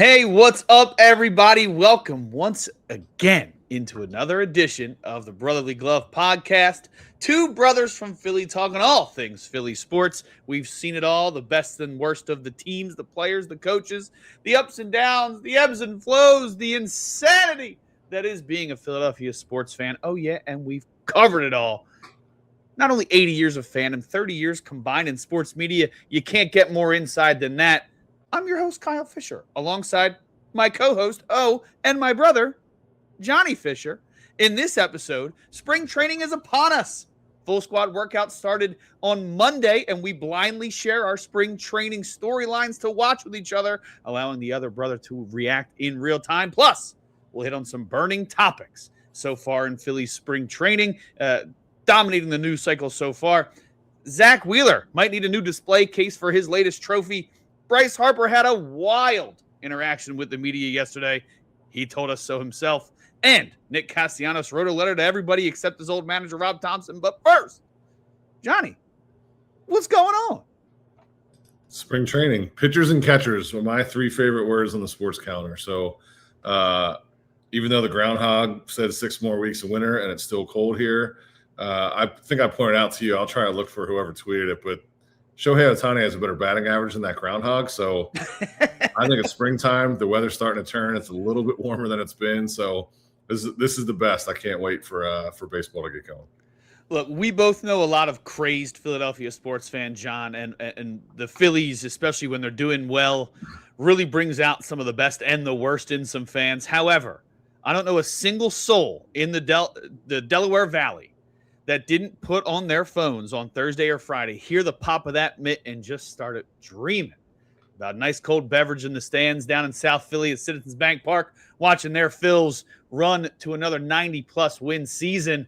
Hey, what's up, everybody? Welcome once again into another edition of the Brotherly Glove podcast. Two brothers from Philly talking all things Philly sports. We've seen it all, the best and worst of the teams, the players, the coaches, the ups and downs, the ebbs and flows, the insanity that is being a Philadelphia sports fan. Oh, yeah, and we've covered it all. Not only 80 years of fandom, 30 years combined in sports media. You can't get more inside than that. I'm your host, Kyle Fisher, alongside my co-host, and my brother, Johnny Fisher. In this episode, spring training is upon us. Full squad workouts started on Monday, and we blindly share our spring training storylines to watch with each other, allowing the other brother to react in real time. Plus, we'll hit on some burning topics so far in Phillies spring training, dominating the news cycle so far. Zack Wheeler might need a new display case for his latest trophy. Bryce Harper had a wild interaction with the media yesterday. He told us so himself. And Nick Castellanos wrote a letter to everybody except his old manager, Rob Thompson. But first, Johnny, what's going on? Spring training. Pitchers and catchers were my three favorite words on the sports calendar. So even though the groundhog said 6 more weeks of winter and it's still cold here, I think I pointed out to you, I'll try to look for whoever tweeted it, but Shohei Ohtani has a better batting average than that groundhog. So I think it's springtime. The weather's starting to turn. It's a little bit warmer than it's been. So this is the best. I can't wait for baseball to get going. Look, we both know a lot of crazed Philadelphia sports fan, John, and the Phillies, especially when they're doing well, really brings out some of the best and the worst in some fans. However, I don't know a single soul in the Delaware Valley that didn't put on their phones on Thursday or Friday, hear the pop of that mitt, and just started dreaming about a nice cold beverage in the stands down in South Philly at Citizens Bank Park, watching their Phils run to another 90-plus win season.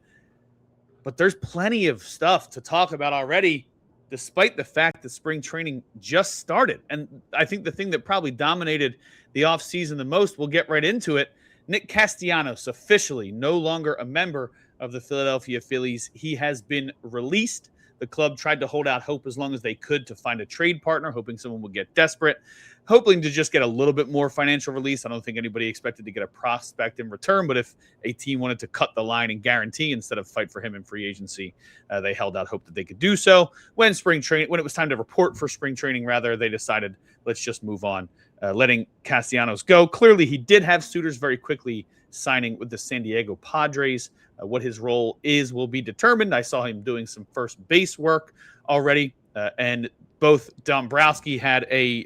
But there's plenty of stuff to talk about already, despite the fact that spring training just started. And I think the thing that probably dominated the offseason the most, we'll get right into it, Nick Castellanos, officially no longer a member of the Philadelphia Phillies. He has been released. The club tried to hold out hope as long as they could to find a trade partner, hoping someone would get desperate, hoping to just get a little bit more financial release. I don't think anybody expected to get a prospect in return, but if a team wanted to cut the line and guarantee instead of fight for him in free agency, they held out hope that they could do so. When it was time to report for spring training, they decided, let's just move on, letting Castellanos go. Clearly, he did have suitors very quickly signing with the San Diego Padres. What his role is will be determined. I saw him doing some first base work already, and both Dombrowski had a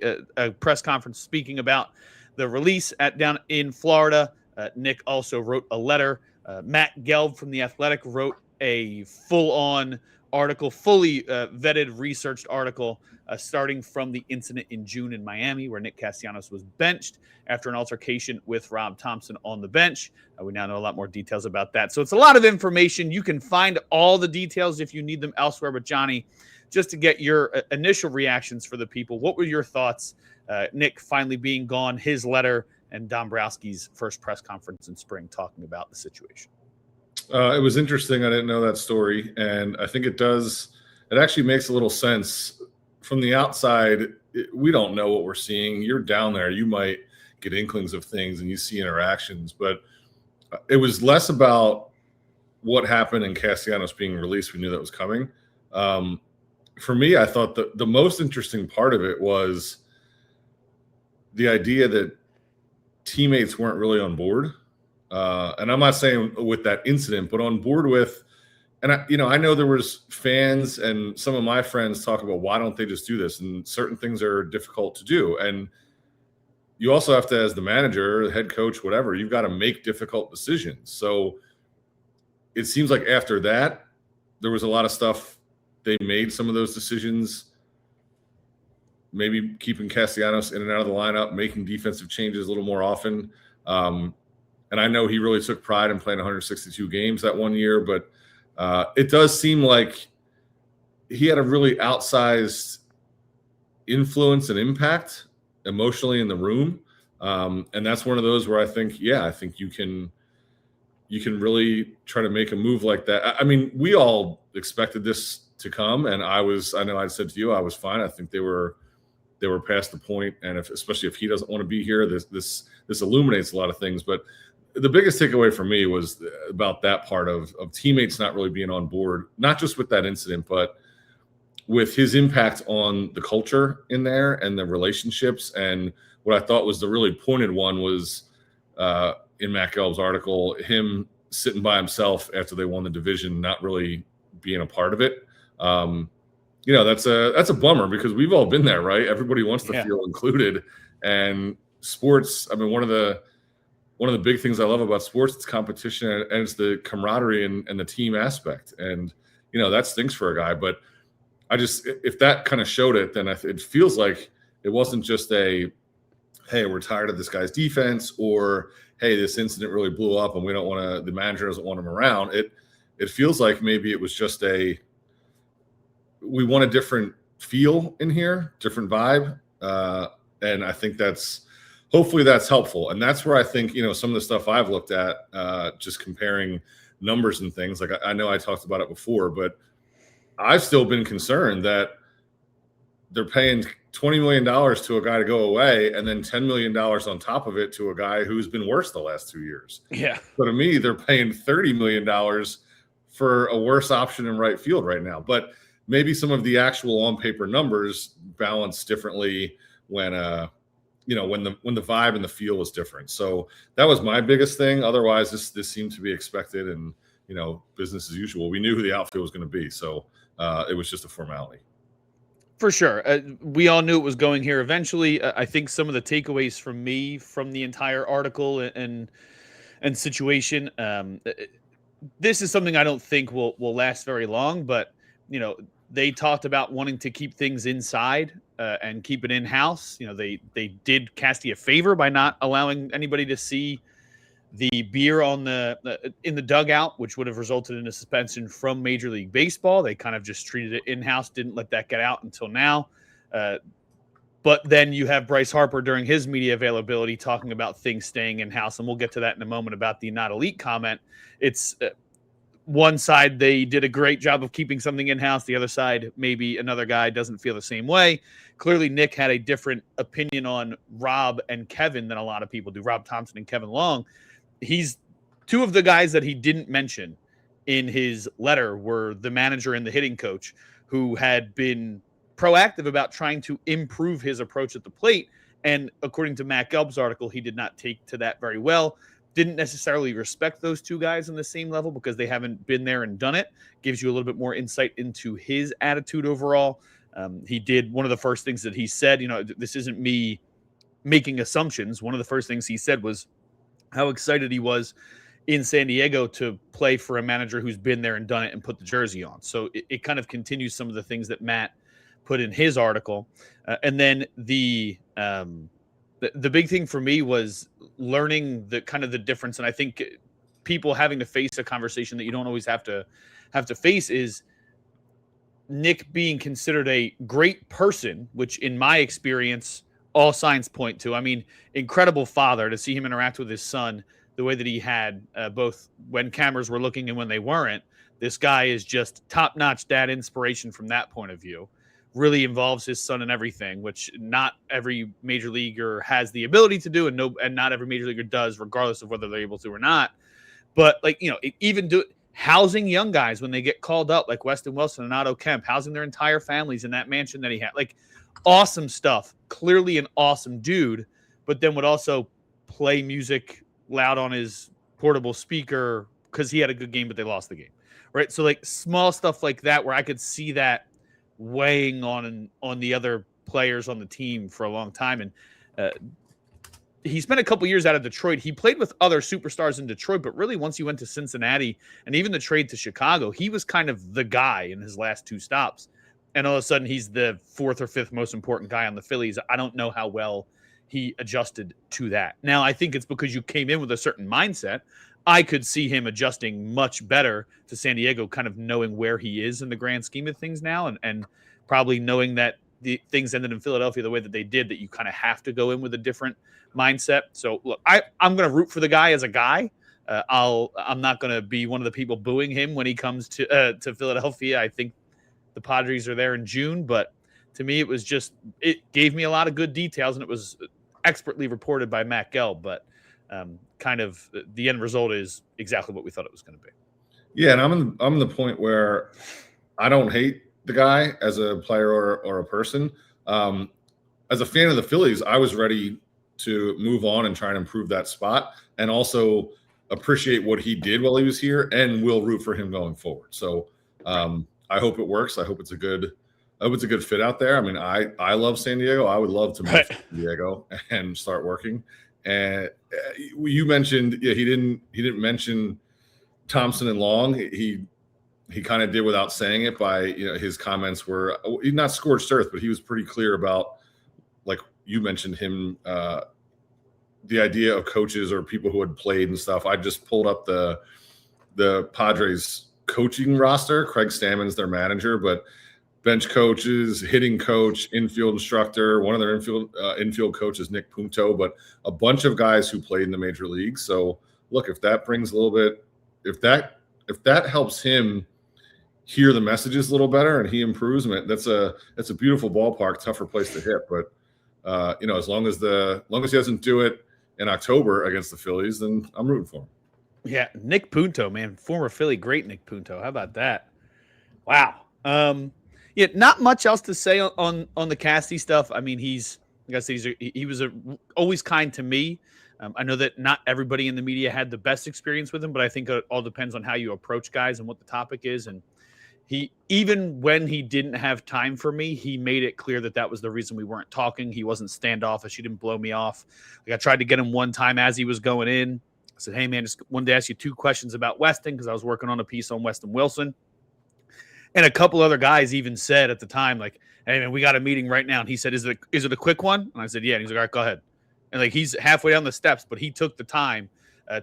press conference speaking about the release down in Florida. Nick also wrote a letter. Matt Gelb from The Athletic wrote a full-on article, fully vetted, researched article, starting from the incident in June in Miami where Nick Castellanos was benched after an altercation with Rob Thompson on the bench. We now know a lot more details about that. So it's a lot of information. You can find all the details if you need them elsewhere. But Johnny, just to get your initial reactions for the people, what were your thoughts? Nick finally being gone, his letter, and Dombrowski's first press conference in spring talking about the situation. It was interesting. I didn't know that story. And I think it actually makes a little sense. From the outside, we don't know what we're seeing. You're down there. You might get inklings of things and you see interactions. But it was less about what happened in Castellanos being released. We knew that was coming. For me, I thought the most interesting part of it was the idea that teammates weren't really on board. And I'm not saying with that incident, but on board with, and I know there was fans and some of my friends talk about why don't they just do this? And certain things are difficult to do. And you also have to, as the manager, the head coach, whatever, you've got to make difficult decisions. So it seems like after that, there was a lot of stuff. They made some of those decisions, maybe keeping Castellanos in and out of the lineup, making defensive changes a little more often. And I know he really took pride in playing 162 games that one year, but it does seem like he had a really outsized influence and impact emotionally in the room. And that's one of those where I think you can really try to make a move like that. I mean, we all expected this to come, and I know I said to you, I was fine. I think they were they were past the point, and especially if he doesn't want to be here, this illuminates a lot of things. But the biggest takeaway for me was about that part of teammates not really being on board, not just with that incident, but with his impact on the culture in there and the relationships. And what I thought was the really pointed one was in Matt Gelb's article, him sitting by himself after they won the division, not really being a part of it. That's a bummer, because we've all been there, right? Everybody wants to feel included. And sports, I mean, one of the big things I love about sports, it's competition, and it's the camaraderie and the team aspect. And, that stinks for a guy. But if that kind of showed it, then it feels like it wasn't just hey, we're tired of this guy's defense, or, hey, this incident really blew up and the manager doesn't want him around. It feels like maybe it was just we want a different feel in here, different vibe. And I think hopefully that's helpful. And that's where I think, some of the stuff I've looked at, just comparing numbers and things, like I know I talked about it before, but I've still been concerned that they're paying $20 million to a guy to go away, and then $10 million on top of it to a guy who's been worse the last 2 years. Yeah. So to me, they're paying $30 million for a worse option in right field right now. But maybe some of the actual on paper numbers balance differently when the vibe and the feel was different. So that was my biggest thing. Otherwise, this seemed to be expected, and business as usual. We knew who the outfield was going to be, so it was just a formality. For sure. We all knew it was going here eventually. I think some of the takeaways from me from the entire article and situation, this is something I don't think will last very long, but, they talked about wanting to keep things inside and keep it in-house. They did Casty a favor by not allowing anybody to see the beer in the dugout, which would have resulted in a suspension from Major League Baseball. They kind of just treated it in-house, didn't let that get out until now. But then you have Bryce Harper during his media availability talking about things staying in-house, and we'll get to that in a moment about the not elite comment. It's one side, they did a great job of keeping something in-house. The other side, maybe another guy doesn't feel the same way. Clearly, Nick had a different opinion on Rob and Kevin than a lot of people do, Rob Thompson and Kevin Long. He's two of the guys that he didn't mention in his letter were the manager and the hitting coach, who had been proactive about trying to improve his approach at the plate. And according to Matt Gelb's article, he did not take to that very well. Didn't necessarily respect those two guys on the same level because they haven't been there and done it. Gives you a little bit more insight into his attitude overall. He did one of the first things that he said, this isn't me making assumptions. One of the first things he said was how excited he was in San Diego to play for a manager who's been there and done it and put the jersey on. So it kind of continues some of the things that Matt put in his article. And then the big thing for me was learning the kind of the difference. And I think people having to face a conversation that you don't always have to face is Nick being considered a great person, which in my experience, all signs point to. I mean, incredible father to see him interact with his son the way that he had, both when cameras were looking and when they weren't. This guy is just top-notch dad inspiration from that point of view. Really involves his son in everything, which not every major leaguer has the ability to do, and not every major leaguer does, regardless of whether they're able to or not. But even housing young guys when they get called up, like Weston Wilson and Otto Kemp, housing their entire families in that mansion that he had, awesome stuff. Clearly an awesome dude, but then would also play music loud on his portable speaker because he had a good game, but they lost the game. Right. So small stuff like that, where I could see that weighing on the other players on the team for a long time. And he spent a couple years out of Detroit. He played with other superstars in Detroit, but really once he went to Cincinnati and even the trade to Chicago, he was kind of the guy in his last two stops. And all of a sudden he's the fourth or fifth most important guy on the Phillies. I don't know how well he adjusted to that. Now, I think it's because you came in with a certain mindset. I could see him adjusting much better to San Diego, kind of knowing where he is in the grand scheme of things now, and probably knowing that the things ended in Philadelphia the way that they did, that you kind of have to go in with a different mindset. So look, I'm going to root for the guy as a guy. I'm not going to be one of the people booing him when he comes to Philadelphia. I think the Padres are there in June, but To me, it gave me a lot of good details, and it was expertly reported by Matt Gelb, but kind of the end result is exactly what we thought it was going to be. Yeah, and I'm in the point where I don't hate the guy as a player or a person. As a fan of the Phillies, I was ready to move on and try and improve that spot, and also appreciate what he did while he was here, and will root for him going forward. So I hope it works. I hope it's a good fit out there. I mean, I love San Diego. I would love to move to San Diego and start working. And you mentioned, he didn't mention Thompson and Long. He kind of did without saying it by, his comments were not scorched earth, but he was pretty clear about, like you mentioned him, the idea of coaches or people who had played and stuff. I just pulled up the Padres coaching roster. Craig Stammen's their manager, but bench coaches, hitting coach, infield instructor, one of their infield coaches, Nick Punto, but a bunch of guys who played in the major leagues. So look, if that brings a little bit, if that helps him hear the messages a little better and he improves, that's a beautiful ballpark, tougher place to hit. But as long as he doesn't do it in October against the Phillies, then I'm rooting for him. Yeah, Nick Punto, man, former Philly great Nick Punto. How about that? Wow. Yeah, not much else to say on the Casty stuff. I mean, he was always kind to me. I know that not everybody in the media had the best experience with him, but I think it all depends on how you approach guys and what the topic is. And even when he didn't have time for me, he made it clear that was the reason we weren't talking. He wasn't standoffish. He didn't blow me off. Like, I tried to get him one time as he was going in. I said, hey, man, just wanted to ask you 2 questions about Weston, because I was working on a piece on Weston Wilson. And a couple other guys even said at the time, like, hey, man, we got a meeting right now. And he said, is it a quick one? And I said, yeah. And he's like, all right, go ahead. And like, he's halfway down the steps, but he took the time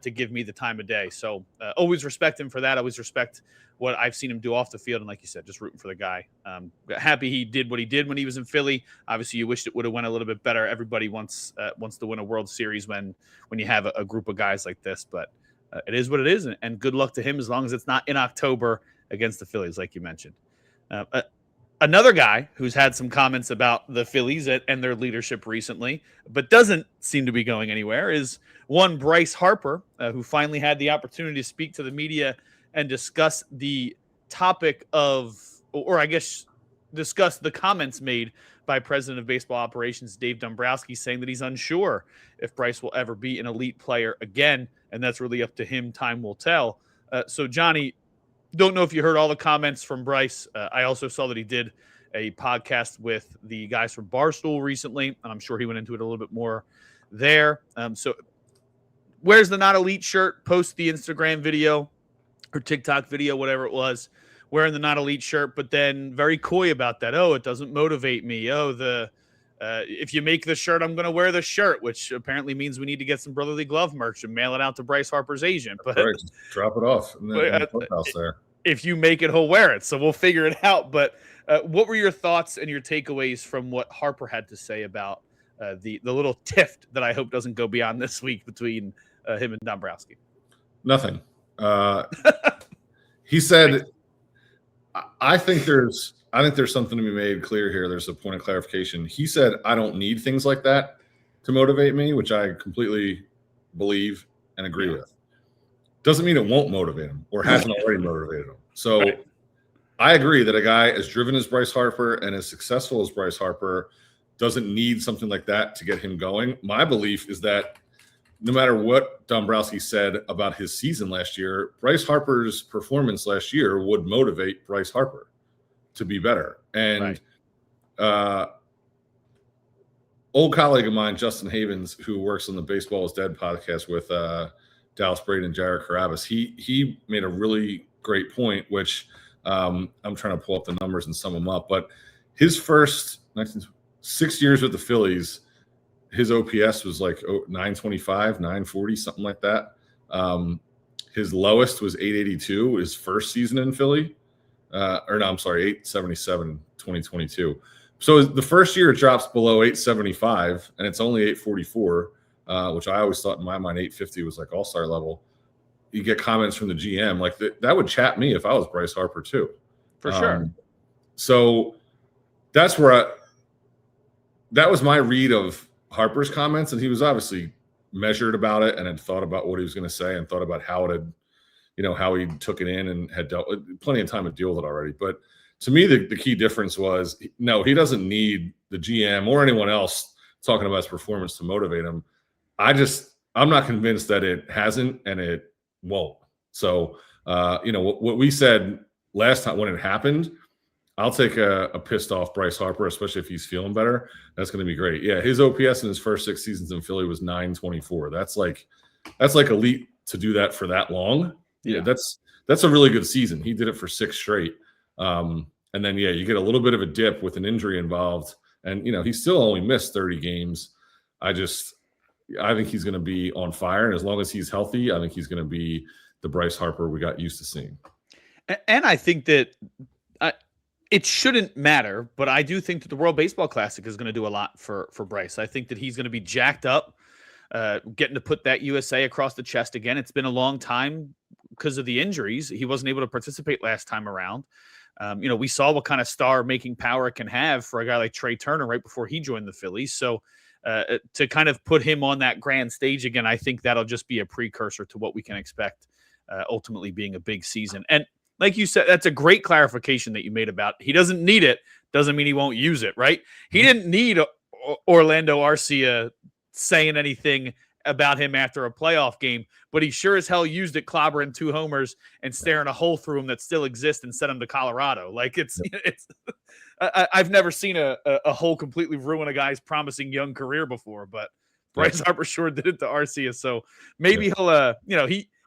to give me the time of day. So always respect him for that. Always respect what I've seen him do off the field. And like you said, just rooting for the guy. Happy he did what he did when he was in Philly. Obviously, you wished it would have went a little bit better. Everybody wants to win a World Series when you have a group of guys like this. But it is what it is. And good luck to him as long as it's not in October against the Phillies, like you mentioned. Another guy who's had some comments about the Phillies and their leadership recently, but doesn't seem to be going anywhere, is one Bryce Harper, who finally had the opportunity to speak to the media and discuss the topic of, or I guess discuss the comments made by President of Baseball Operations Dave Dombrowski, saying that he's unsure if Bryce will ever be an elite player again, and that's really up to him. Time will tell. So, Johnny, don't know if you heard all the comments from Bryce. I also saw that he did a podcast with the guys from Barstool recently, and I'm sure he went into it a little bit more there. So wears the Not Elite shirt, post the Instagram video or TikTok video, whatever it was, wearing the Not Elite shirt, but then very coy about that. Oh, it doesn't motivate me. Oh, if you make the shirt, I'm going to wear the shirt, which apparently means we need to get some Brotherly Glove merch and mail it out to Bryce Harper's agent. But right, just drop it off in the clubhouse there. If you make it, he'll wear it. So we'll figure it out. But what were your thoughts and your takeaways from what Harper had to say about the little tiff that I hope doesn't go beyond this week between him and Dombrowski? Nothing. He said, I think there's something to be made clear here. There's a point of clarification. He said, I don't need things like that to motivate me, which I completely believe and agree with. Doesn't mean it won't motivate him or hasn't already motivated him. So right. I agree that a guy as driven as Bryce Harper and as successful as Bryce Harper doesn't need something like that to get him going. My belief is that no matter what Dombrowski said about his season last year, Bryce Harper's performance last year would motivate Bryce Harper to be better. And old colleague of mine, Justin Havens, who works on the Baseball is Dead podcast with Dallas Braden and Jared Carabas, he made a really great point, which I'm trying to pull up the numbers and sum them up. But his first 6 years with the Phillies, his OPS was like 925, 940, something like that. His lowest was 882, his first season in Philly. 877 in 2022. So the first year it drops below 875, and it's only 844, which I always thought in my mind 850 was like all-star level. You get comments from the GM like that would chat me if I was Bryce Harper too. For sure. So that's where that was my read of Harper's comments, and he was obviously measured about it and had thought about what he was going to say and thought about how it had, how he took it in and had dealt with plenty of time to deal with it already. But to me, the key difference was, no, he doesn't need the GM or anyone else talking about his performance to motivate him. I'm not convinced that it hasn't and it won't. So, what we said last time when it happened, I'll take a pissed off Bryce Harper, especially if he's feeling better. That's going to be great. Yeah, his OPS in his first 6 seasons in Philly was .924. That's like elite to do that for that long. Yeah, that's a really good season. He did it for 6 straight. And then you get a little bit of a dip with an injury involved, and he still only missed 30 games. I think he's going to be on fire, and as long as he's healthy, I think he's going to be the Bryce Harper we got used to seeing. And I think that it shouldn't matter, but I do think that the World Baseball Classic is going to do a lot for Bryce. I think that he's going to be jacked up, getting to put that USA across the chest again. It's been a long time because of the injuries. He wasn't able to participate last time around. We saw what kind of star-making power it can have for a guy like Trey Turner right before he joined the Phillies. So to kind of put him on that grand stage again, I think that'll just be a precursor to what we can expect ultimately being a big season. And like you said, that's a great clarification that you made about he doesn't need it. Doesn't mean he won't use it, right? He didn't need Orlando Arcia saying anything about him after a playoff game, but he sure as hell used it, clobbering 2 homers and staring a hole through him that still exists and sent him to Colorado. Like I've never seen a hole completely ruin a guy's promising young career before, but Bryce Harper sure did it to Arcia. So maybe he'll,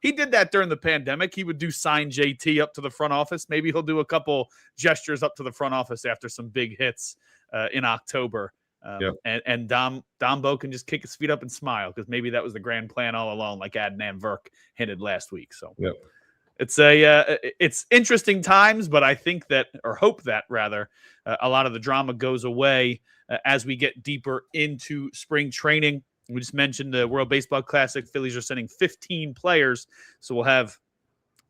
he did that during the pandemic. He would do sign JT up to the front office. Maybe he'll do a couple gestures up to the front office after some big hits in October. And Dombo can just kick his feet up and smile, because maybe that was the grand plan all along, like Adnan Virk hinted last week. So it's interesting times, but I think that, or hope that rather, a lot of the drama goes away as we get deeper into spring training. We just mentioned the World Baseball Classic. Phillies are sending 15 players, so we'll have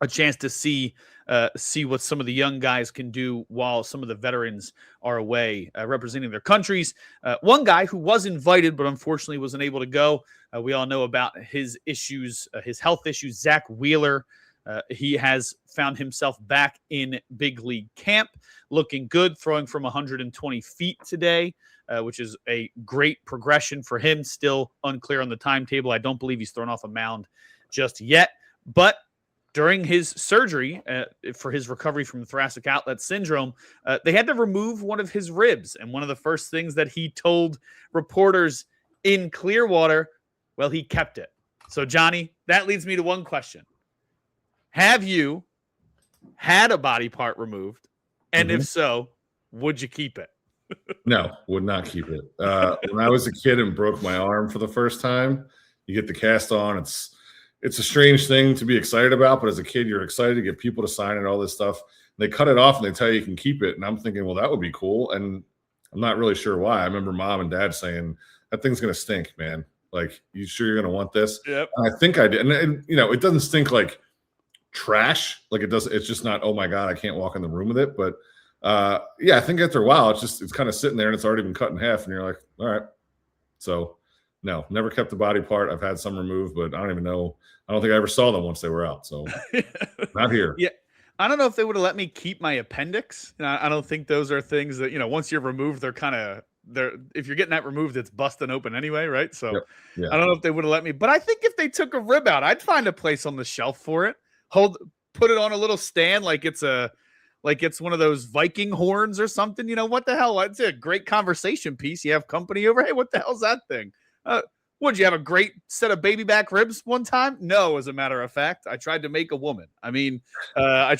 a chance to see what some of the young guys can do while some of the veterans are away representing their countries. One guy who was invited but unfortunately wasn't able to go, we all know about his issues, his health issues, Zack Wheeler. He has found himself back in big league camp, looking good, throwing from 120 feet today, which is a great progression for him. Still unclear on the timetable. I don't believe he's thrown off a mound just yet. But during his surgery for his recovery from thoracic outlet syndrome, they had to remove one of his ribs. And one of the first things that he told reporters in Clearwater, well, he kept it. So, Johnny, that leads me to one question. Have you had a body part removed? And if so, would you keep it? No, would not keep it. When I was a kid and broke my arm for the first time, you get the cast on. It's a strange thing to be excited about, but as a kid, you're excited to get people to sign it, all this stuff. They cut it off and they tell you can keep it. And I'm thinking, well, that would be cool. And I'm not really sure why. I remember mom and dad saying, that thing's going to stink, man. Like, you sure you're going to want this? Yep. And I think I did. And it doesn't stink like trash. Like it does. It's just not, oh my God, I can't walk in the room with it. But I think after a while, it's kind of sitting there and it's already been cut in half. And you're like, all right. So no, never kept the body part. I've had some removed, but I don't even know. I don't think I ever saw them once they were out. So not here. Yeah. I don't know if they would have let me keep my appendix. I don't think those are things that, once you're removed, if you're getting that removed, it's busting open anyway. Right. So I don't know if they would have let me, but I think if they took a rib out, I'd find a place on the shelf for it. Put it on a little stand. Like it's one of those Viking horns or something. What the hell? It's a great conversation piece. You have company over. Hey, what the hell's that thing? Would you have a great set of baby back ribs one time? No, as a matter of fact, I tried to make a woman. I mean, I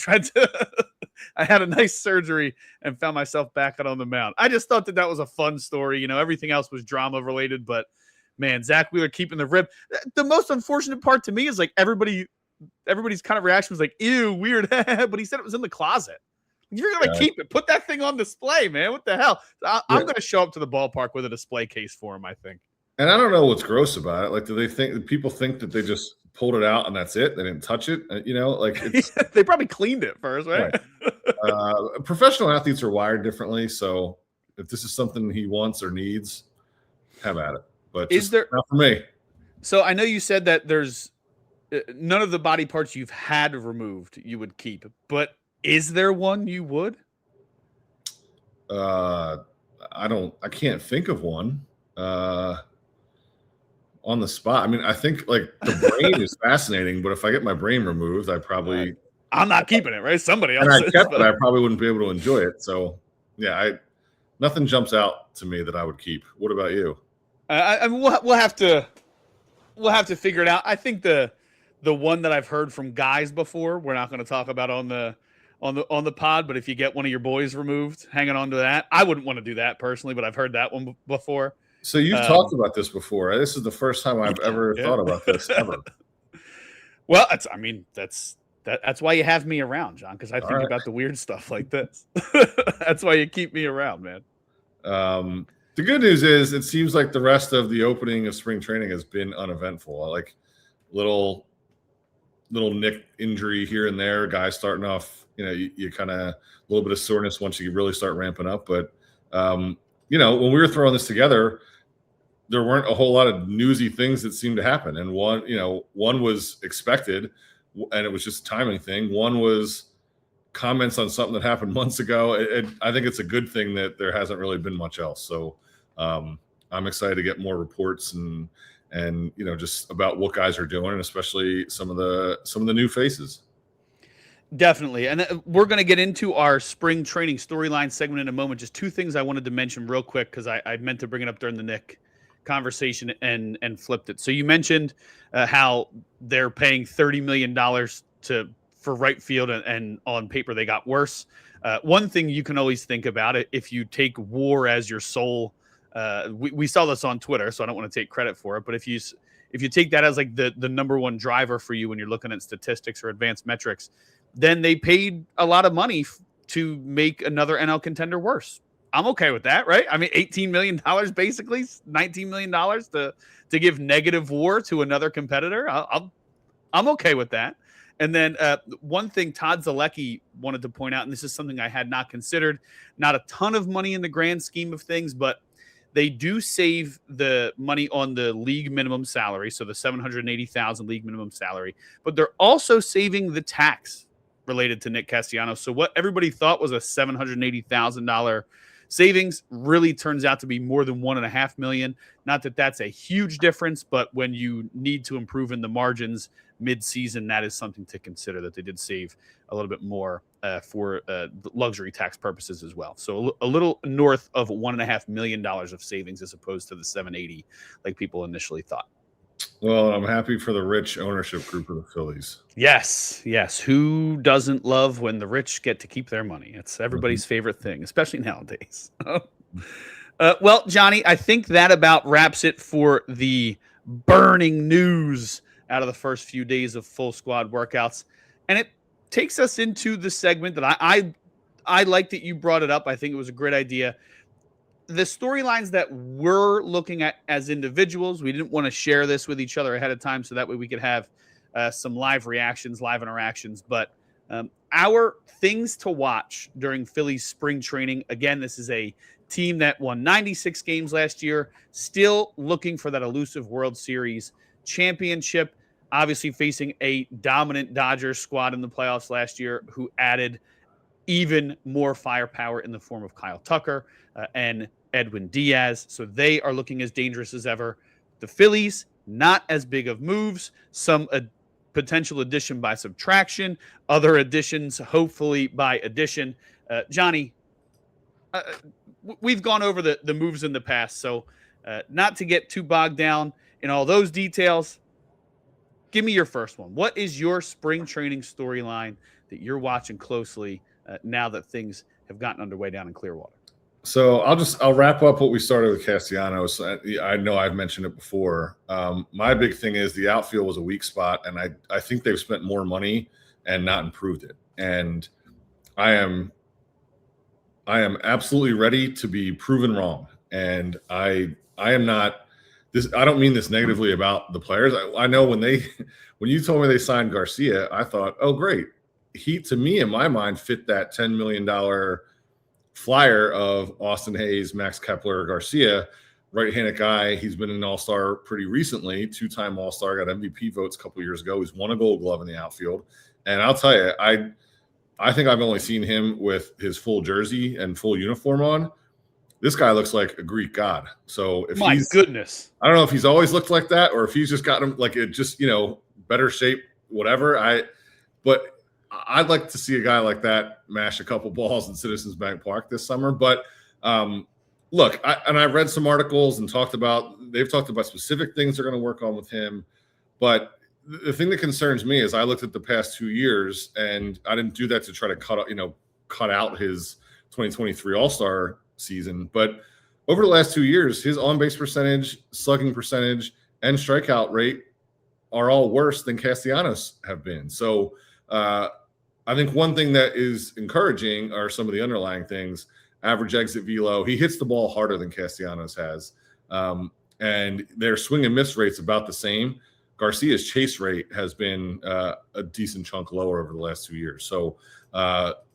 had a nice surgery and found myself back out on the mound. I just thought that was a fun story. Everything else was drama related, but man, Zack Wheeler keeping the rib. The most unfortunate part to me is like everybody's kind of reaction was like, ew, weird. But he said it was in the closet. You're going to keep it. Put that thing on display, man. What the hell? I'm going to show up to the ballpark with a display case for him, I think. And I don't know what's gross about it. Like, do people think that they just pulled it out and that's it? They didn't touch it? They probably cleaned it first, right? Professional athletes are wired differently. So if this is something he wants or needs, have at it. But Is there not for me? So I know you said that there's none of the body parts you've had removed you would keep, but is there one you would? I can't think of one on the spot. I mean, I think like the brain is fascinating, but if I get my brain removed, I probably I'm not keeping it, right? Somebody else. And I kept it, I probably wouldn't be able to enjoy it. So yeah, nothing jumps out to me that I would keep. What about you? I mean, we'll have to figure it out. I think the one that I've heard from guys before, we're not going to talk about on the pod, but if you get one of your boys removed, hanging on to that, I wouldn't want to do that personally, but I've heard that one before. So you've talked about this before. This is the first time I've ever thought about this ever. Well, that's why you have me around, John, because I think about the weird stuff like this. That's why you keep me around, man. The good news is it seems like the rest of the opening of spring training has been uneventful. Like little nick injury here and there, guys starting off, you kind of a little bit of soreness once you really start ramping up. But, when we were throwing this together, there weren't a whole lot of newsy things that seemed to happen. And one was expected and it was just a timing thing. One was comments on something that happened months ago. I think it's a good thing that there hasn't really been much else. So I'm excited to get more reports and just about what guys are doing, and especially some of the new faces. Definitely. And we're going to get into our spring training storyline segment in a moment. Just two things I wanted to mention real quick, because I meant to bring it up during the Nick conversation and flipped it. So you mentioned how they're paying $30 million for right field, and on paper they got worse. One thing you can always think about it, if you take WAR as your sole, we saw this on Twitter, so I don't want to take credit for it, but if you take that as like the number one driver for you when you're looking at statistics or advanced metrics, then they paid a lot of money to make another NL contender worse. I'm okay with that, right? I mean, $18 million, basically $19 million to give negative WAR to another competitor. I'm okay with that. And then one thing Todd Zalecki wanted to point out, and this is something I had not considered, not a ton of money in the grand scheme of things, but they do save the money on the league minimum salary, so the $780,000 league minimum salary, but they're also saving the tax related to Nick Castellanos. So what everybody thought was a $780,000 savings really turns out to be more than $1.5 million. Not that that's a huge difference, but when you need to improve in the margins mid-season, that is something to consider, that they did save a little bit more for luxury tax purposes as well. So a little north of $1.5 million of savings as opposed to the 780 like people initially thought. Well, I'm happy for the rich ownership group of the Phillies. Yes. Who doesn't love when the rich get to keep their money? It's everybody's favorite thing, especially nowadays. Well, Johnny, I think that about wraps it for the burning news out of the first few days of full squad workouts. And it takes us into the segment that I like that you brought it up. I think it was a great idea. The storylines that we're looking at as individuals, we didn't want to share this with each other ahead of time, so that way we could have some live reactions, live interactions. But our things to watch during Phillies spring training. Again, this is a team that won 96 games last year, still looking for that elusive World Series championship, obviously facing a dominant Dodgers squad in the playoffs last year, who added even more firepower in the form of Kyle Tucker and Edwin Diaz. So they are looking as dangerous as ever. The Phillies, not as big of moves, some potential addition by subtraction, other additions hopefully by addition. Johnny, we've gone over the moves in the past, so not to get too bogged down in all those details, give me your first one. What is your spring training storyline that you're watching closely now that things have gotten underway down in Clearwater? So I'll wrap up what we started with Castellanos. I know I've mentioned it before. My big thing is the outfield was a weak spot, and I think they've spent more money and not improved it. And I am absolutely ready to be proven wrong. And I am not this. I don't mean this negatively about the players. I know when you told me they signed Garcia, I thought, oh great. He, to me, in my mind, fit that $10 million flyer of Austin Hayes, Max Kepler, Garcia. right-handed guy. He's been an all-star pretty recently, 2-time all-star, got MVP votes a couple years ago. He's won a Gold Glove in the outfield. And I'll tell you, I think I've only seen him with his full jersey and full uniform on. This guy looks like a Greek god. So if My goodness, I don't know if he's always looked like that or if he's just got him like it just, better shape, whatever. But I'd like to see a guy like that mash a couple balls in Citizens Bank Park this summer. But look, I read some articles and they've talked about specific things they're going to work on with him. But the thing that concerns me is I looked at the past 2 years, and I didn't do that to try to cut out his 2023 All-Star season. But over the last 2 years, his on-base percentage, slugging percentage, and strikeout rate are all worse than Castellanos have been. So I think one thing that is encouraging are some of the underlying things. Average exit velo. He hits the ball harder than Castellanos has. And their swing and miss rate's about the same. Garcia's chase rate has been a decent chunk lower over the last 2 years. So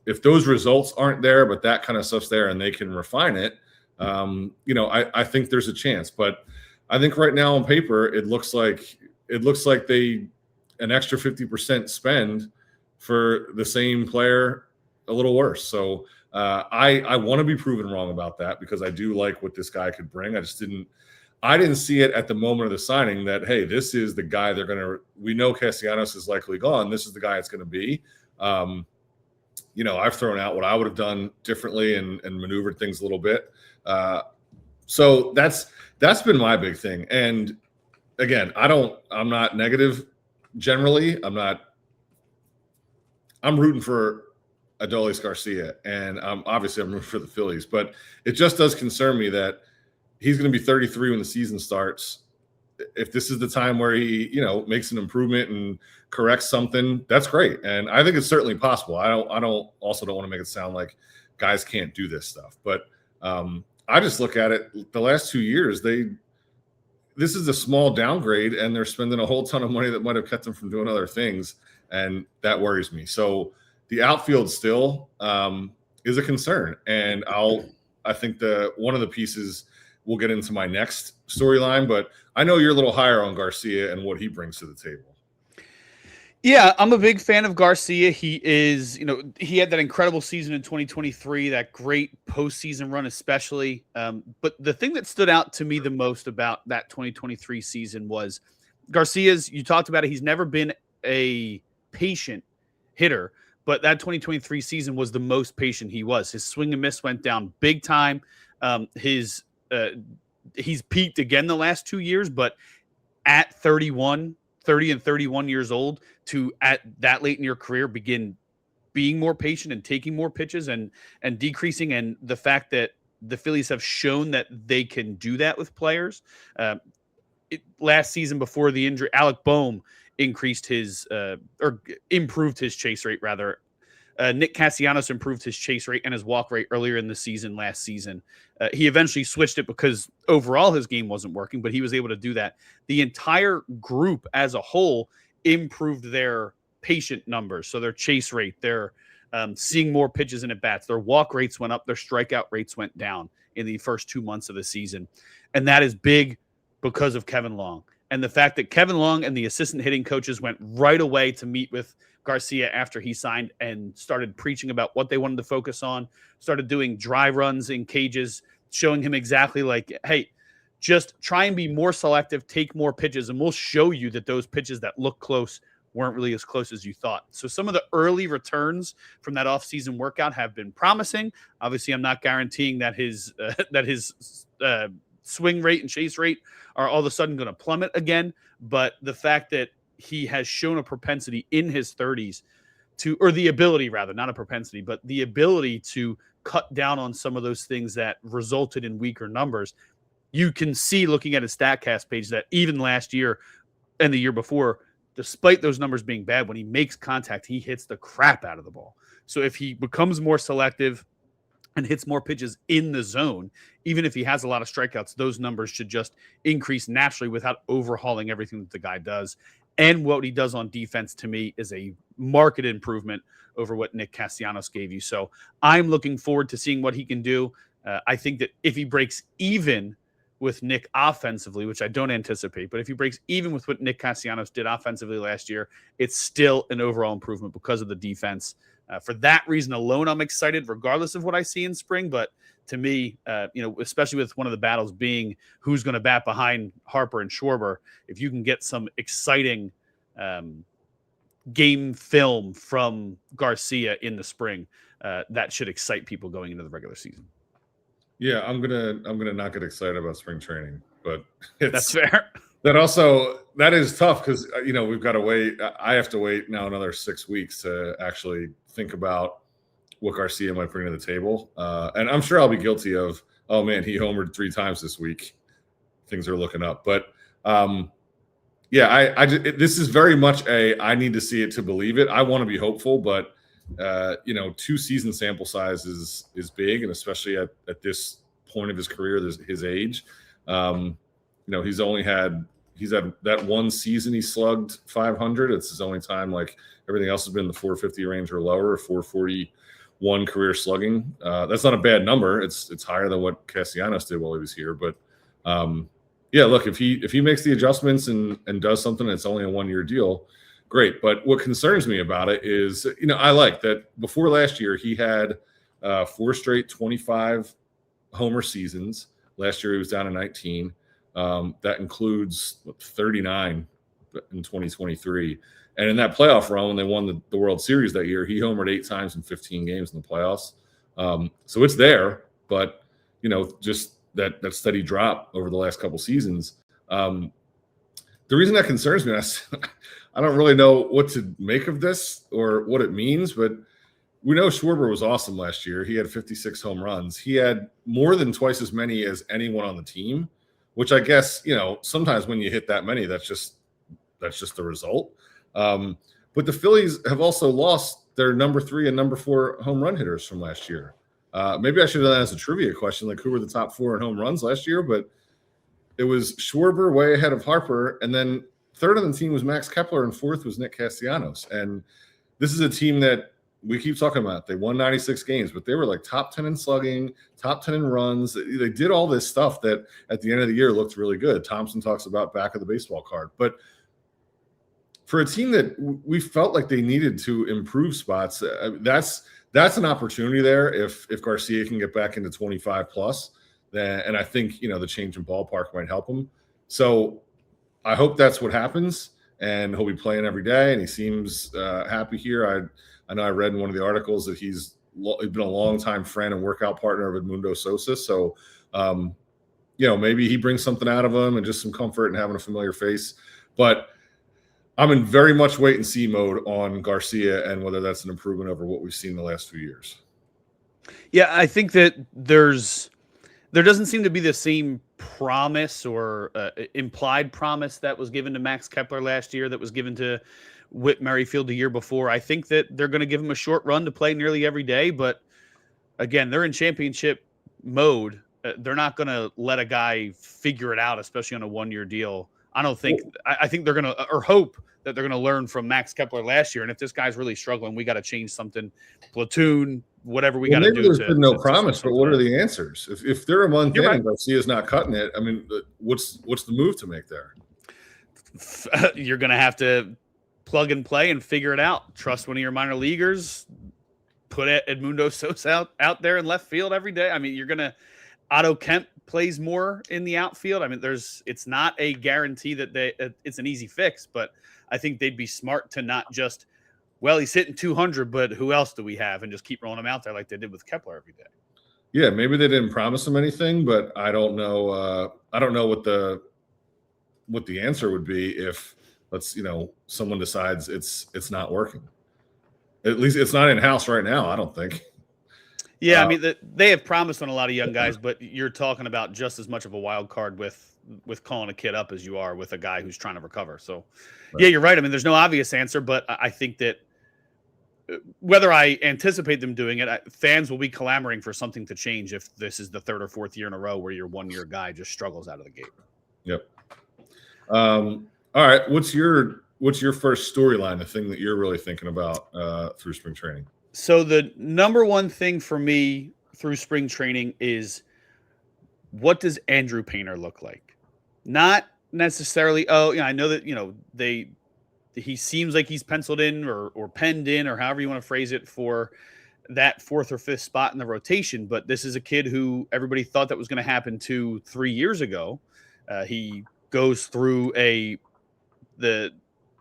if those results aren't there, but that kind of stuff's there and they can refine it, I think there's a chance. But I think right now on paper, it looks like they an extra 50% spend for the same player a little worse. So I want to be proven wrong about that because I do like what this guy could bring. I didn't see it at the moment of the signing that, hey, this is the guy we know Castellanos is likely gone. This is the guy it's going to be. I've thrown out what I would have done differently and maneuvered things a little bit. So that's been my big thing. And again, I'm not negative generally. I'm rooting for Adolis Garcia, and I'm rooting for the Phillies, but it just does concern me that he's going to be 33 when the season starts. If this is the time where he, makes an improvement and corrects something, that's great. And I think it's certainly possible. I don't want to make it sound like guys can't do this stuff, but I just look at it the last 2 years, this is a small downgrade and they're spending a whole ton of money that might've kept them from doing other things. And that worries me. So the outfield still is a concern. And I think one of the pieces we'll get into my next storyline, but I know you're a little higher on Garcia and what he brings to the table. Yeah, I'm a big fan of Garcia. He is, he had that incredible season in 2023, that great postseason run especially. But the thing that stood out to me the most about that 2023 season was Garcia's, you talked about it, he's never been a patient hitter, but that 2023 season was the most patient he was. His swing and miss went down big time. He's peaked again the last 2 years, but at 30 and 31 years old to at that late in your career begin being more patient and taking more pitches and decreasing. And the fact that the Phillies have shown that they can do that with players. Last season before the injury, Alec Boehm increased improved his chase rate rather. Nick Castellanos improved his chase rate and his walk rate earlier in the season, last season. He eventually switched it because overall his game wasn't working, but he was able to do that. The entire group as a whole improved their patient numbers. So their chase rate, their seeing more pitches in at bats, their walk rates went up, their strikeout rates went down in the first 2 months of the season. And that is big because of Kevin Long. And the fact that Kevin Long and the assistant hitting coaches went right away to meet with Garcia after he signed and started preaching about what they wanted to focus on, started doing dry runs in cages, showing him exactly like, hey, just try and be more selective, take more pitches, and we'll show you that those pitches that look close weren't really as close as you thought. So some of the early returns from that offseason workout have been promising. Obviously, I'm not guaranteeing that his swing rate and chase rate are all of a sudden going to plummet again, but the fact that he has shown a propensity in his 30s or the ability rather, not a propensity, but the ability to cut down on some of those things that resulted in weaker numbers. You can see looking at his StatCast page that even last year and the year before, despite those numbers being bad, when he makes contact, he hits the crap out of the ball. So if he becomes more selective and hits more pitches in the zone, even if he has a lot of strikeouts, those numbers should just increase naturally without overhauling everything that the guy does. And what he does on defense, to me, is a marked improvement over what Nick Castellanos gave you. So I'm looking forward to seeing what he can do. I think that if he breaks even with Nick offensively, which I don't anticipate, but if he breaks even with what Nick Castellanos did offensively last year, it's still an overall improvement because of the defense. For that reason alone, I'm excited, regardless of what I see in spring. But to me, especially with one of the battles being who's going to bat behind Harper and Schwarber, if you can get some exciting game film from Garcia in the spring, that should excite people going into the regular season. Yeah, I'm gonna not get excited about spring training, but that's fair. That is tough because we've got to wait. I have to wait now another 6 weeks to actually think about what Garcia might bring to the table, and I'm sure I'll be guilty of, oh man, he homered 3 times this week. Things are looking up, but this is very much I need to see it to believe it. I want to be hopeful, but 2 season sample size is big, and especially at this point of his career, his age. He's had that one season he slugged 500. It's his only time. Like everything else has been the 450 range or lower, 441 career slugging. That's not a bad number. It's higher than what Castellanos did while he was here. But look, if he makes the adjustments and does something, it's only a 1-year deal. Great. But what concerns me about it is, I like that before last year, he had 4 straight 25 homer seasons. Last year, he was down to 19. That includes 39 in 2023. And in that playoff run, when they won the World Series that year, he homered 8 times in 15 games in the playoffs. So it's there, but, just that steady drop over the last couple seasons. The reason that concerns me, I don't really know what to make of this or what it means, but we know Schwarber was awesome last year. He had 56 home runs. He had more than twice as many as anyone on the team, which I guess, sometimes when you hit that many, that's just the result. But the Phillies have also lost their number 3 and number 4 home run hitters from last year. Maybe I should have done that as a trivia question, like who were the top 4 in home runs last year, but it was Schwarber way ahead of Harper, and then third on the team was Max Kepler, and 4th was Nick Castellanos. And this is a team that we keep talking about. They won 96 games, but they were like top 10 in slugging, top 10 in runs. They did all this stuff that at the end of the year looked really good. Thompson talks about back of the baseball card. But for a team that we felt like they needed to improve spots, that's an opportunity there if Garcia can get back into 25 plus. And I think, the change in ballpark might help him. So I hope that's what happens, and he'll be playing every day, and he seems happy here. I know I read in one of the articles that he's been a longtime friend and workout partner of Edmundo Sosa. So, maybe he brings something out of him and just some comfort and having a familiar face. But I'm in very much wait and see mode on Garcia and whether that's an improvement over what we've seen the last few years. Yeah, I think that there doesn't seem to be the same promise or implied promise that was given to Max Kepler last year that was given to Whit Merrifield the year before. I think that they're going to give him a short run to play nearly every day, but again, they're in championship mode. They're not going to let a guy figure it out, especially on a 1-year deal. I think they're going to, or hope that they're going to learn from Max Kepler last year. And if this guy's really struggling, we got to change something, platoon, whatever we got to do. There's been no promise, but what are the answers? If they're a month in and Garcia's not cutting it, I mean, what's the move to make there? You're going to have to plug and play and figure it out. Trust one of your minor leaguers. Put Edmundo Sosa out there in left field every day. I mean, you're going to Otto Kemp plays more in the outfield. I mean, it's not a guarantee that it's an easy fix, but I think they'd be smart to not just, well, he's hitting 200, but who else do we have? And just keep rolling him out there like they did with Kepler every day. Yeah, maybe they didn't promise him anything, but I don't know. I don't know what the answer would be if someone decides it's not working. At least it's not in house right now. I don't think. Yeah, I mean, they have promised on a lot of young guys, but you're talking about just as much of a wild card with calling a kid up as you are with a guy who's trying to recover. So, right. Yeah, you're right. I mean, there's no obvious answer, but I think that whether I anticipate them doing it, fans will be clamoring for something to change if this is the 3rd or 4th year in a row where your 1-year guy just struggles out of the gate. Yep. All right. What's your first storyline, the thing that you're really thinking about through spring training? So the number one thing for me through spring training is what does Andrew Painter look like? Not necessarily, I know that, he seems like he's penciled in or penned in or however you want to phrase it for that fourth or fifth spot in the rotation. But this is a kid who everybody thought that was going to happen 2-3 years ago. He goes through the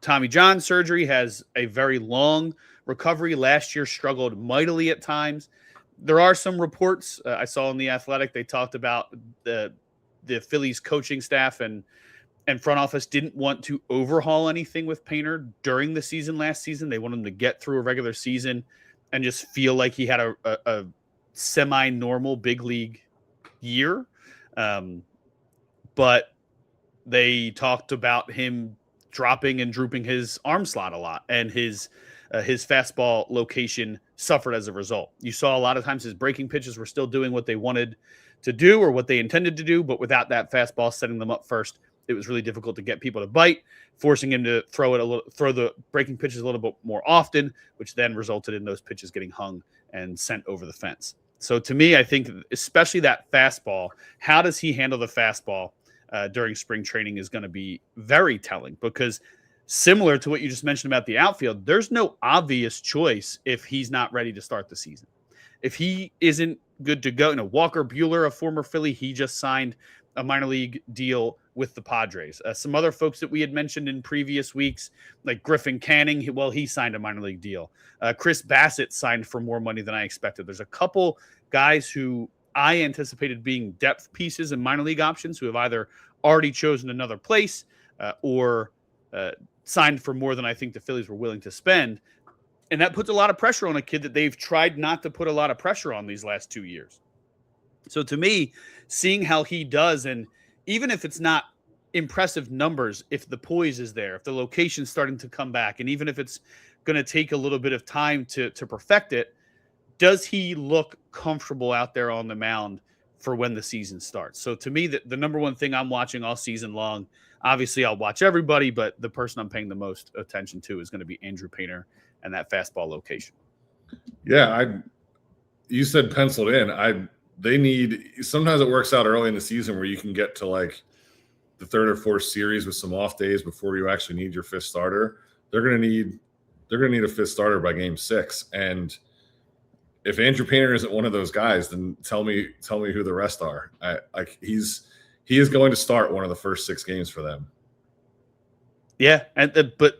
Tommy John surgery, has a very long recovery. Last year struggled mightily at times. There are some reports I saw in The Athletic. They talked about the Phillies coaching staff and front office didn't want to overhaul anything with Painter during the season last season. They wanted him to get through a regular season and just feel like he had a semi-normal big league year. But they talked about him dropping and drooping his arm slot a lot, and his fastball location suffered as a result. You saw a lot of times his breaking pitches were still doing what they wanted to do or what they intended to do, but without that fastball setting them up first, it was really difficult to get people to bite, forcing him to throw the breaking pitches a little bit more often, which then resulted in those pitches getting hung and sent over the fence. So to me, I think especially that fastball, how does he handle the fastball during spring training is going to be very telling, because similar to what you just mentioned about the outfield, there's no obvious choice if he's not ready to start the season. If he isn't good to go, Walker Buehler, a former Philly, he just signed a minor league deal with the Padres. Some other folks that we had mentioned in previous weeks, like Griffin Canning, he signed a minor league deal. Chris Bassett signed for more money than I expected. There's a couple guys who I anticipated being depth pieces and minor league options who have either already chosen another place or signed for more than I think the Phillies were willing to spend. And that puts a lot of pressure on a kid that they've tried not to put a lot of pressure on these last 2 years. So to me, seeing how he does, and even if it's not impressive numbers, if the poise is there, if the location's starting to come back, and even if it's going to take a little bit of time to perfect it, does he look comfortable out there on the mound for when the season starts? So to me, the number one thing I'm watching all season long, obviously I'll watch everybody, but the person I'm paying the most attention to is going to be Andrew Painter and that fastball location. Yeah, you said penciled in. Sometimes it works out early in the season where you can get to like the third or fourth series with some off days before you actually need your fifth starter. They're going to need a fifth starter by game 6. And if Andrew Painter isn't one of those guys, then tell me who the rest are. He is going to start one of the first 6 games for them. Yeah, but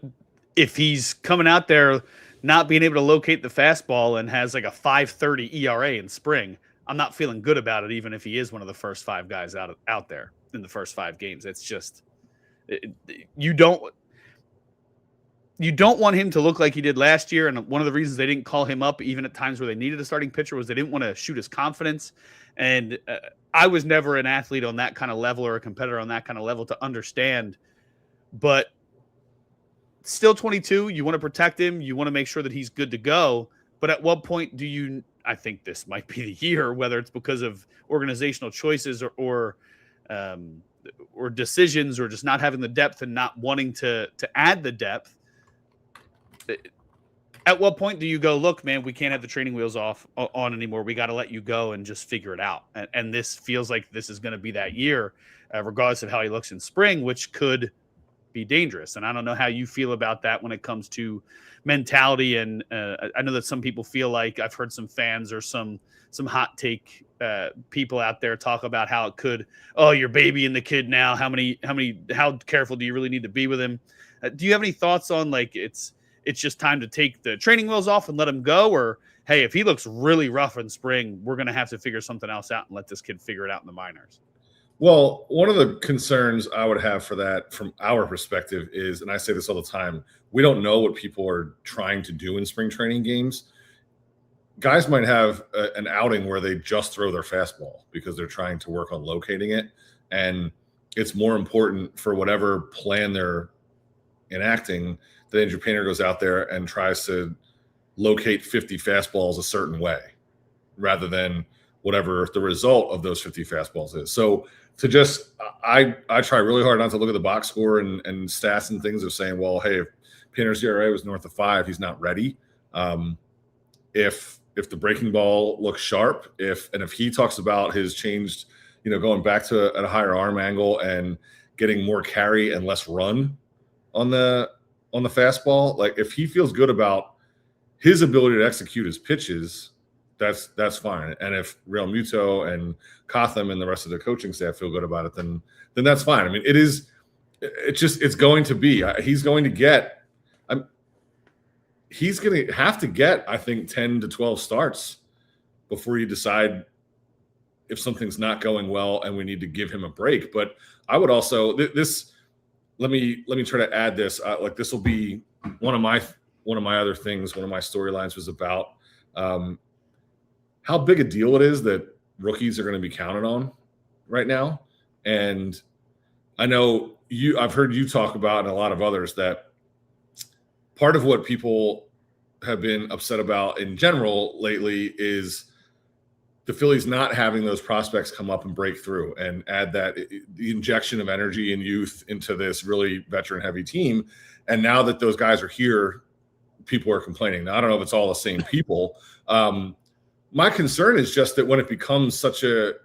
if he's coming out there not being able to locate the fastball and has like a 5.30 ERA in spring, I'm not feeling good about it, even if he is one of the first 5 guys out there in the first 5 games. It's just you don't want him to look like he did last year. And one of the reasons they didn't call him up, even at times where they needed a starting pitcher, was they didn't want to shoot his confidence. And I was never an athlete on that kind of level or a competitor on that kind of level to understand. But still 22, you want to protect him. You want to make sure that he's good to go. But at what point I think this might be the year, whether it's because of organizational choices or decisions, or just not having the depth and not wanting to add the depth. At what point do you go, look, man, we can't have the training wheels on anymore. We got to let you go and just figure it out. And this feels like this is going to be that year, regardless of how he looks in spring, which could be dangerous. And I don't know how you feel about that when it comes to mentality. And I know that some people feel like, I've heard some fans or some hot take people out there talk about how it could, you're babying the kid now. How careful do you really need to be with him? Do you have any thoughts on like, it's just time to take the training wheels off and let him go? Or, hey, if he looks really rough in spring, we're going to have to figure something else out and let this kid figure it out in the minors? Well, one of the concerns I would have for that from our perspective is, and I say this all the time, we don't know what people are trying to do in spring training games. Guys might have an outing where they just throw their fastball because they're trying to work on locating it. And it's more important for whatever plan they're enacting that Andrew Painter goes out there and tries to locate 50 fastballs a certain way rather than whatever the result of those 50 fastballs is. So I try really hard not to look at the box score and stats and things of saying, well, hey, if Painter's ERA was north of 5, he's not ready. If the breaking ball looks sharp, if he talks about his changed going back to a higher arm angle and getting more carry and less run on the fastball. Like if he feels good about his ability to execute his pitches, that's fine. And if Real Muto and Cotham and the rest of the coaching staff feel good about it, then that's fine. I mean, it's going to be, he's going to have to get, I think, 10 to 12 starts before you decide if something's not going well and we need to give him a break. But I would also, let me try to add this. Like this will be one of my other things. One of my storylines was about how big a deal it is that rookies are going to be counted on right now. And I know I've heard you talk about, and a lot of others, that part of what people have been upset about in general lately is the Phillies not having those prospects come up and break through and add the injection of energy and youth into this really veteran-heavy team. And now that those guys are here, people are complaining. Now, I don't know if it's all the same people. My concern is just that when it becomes such a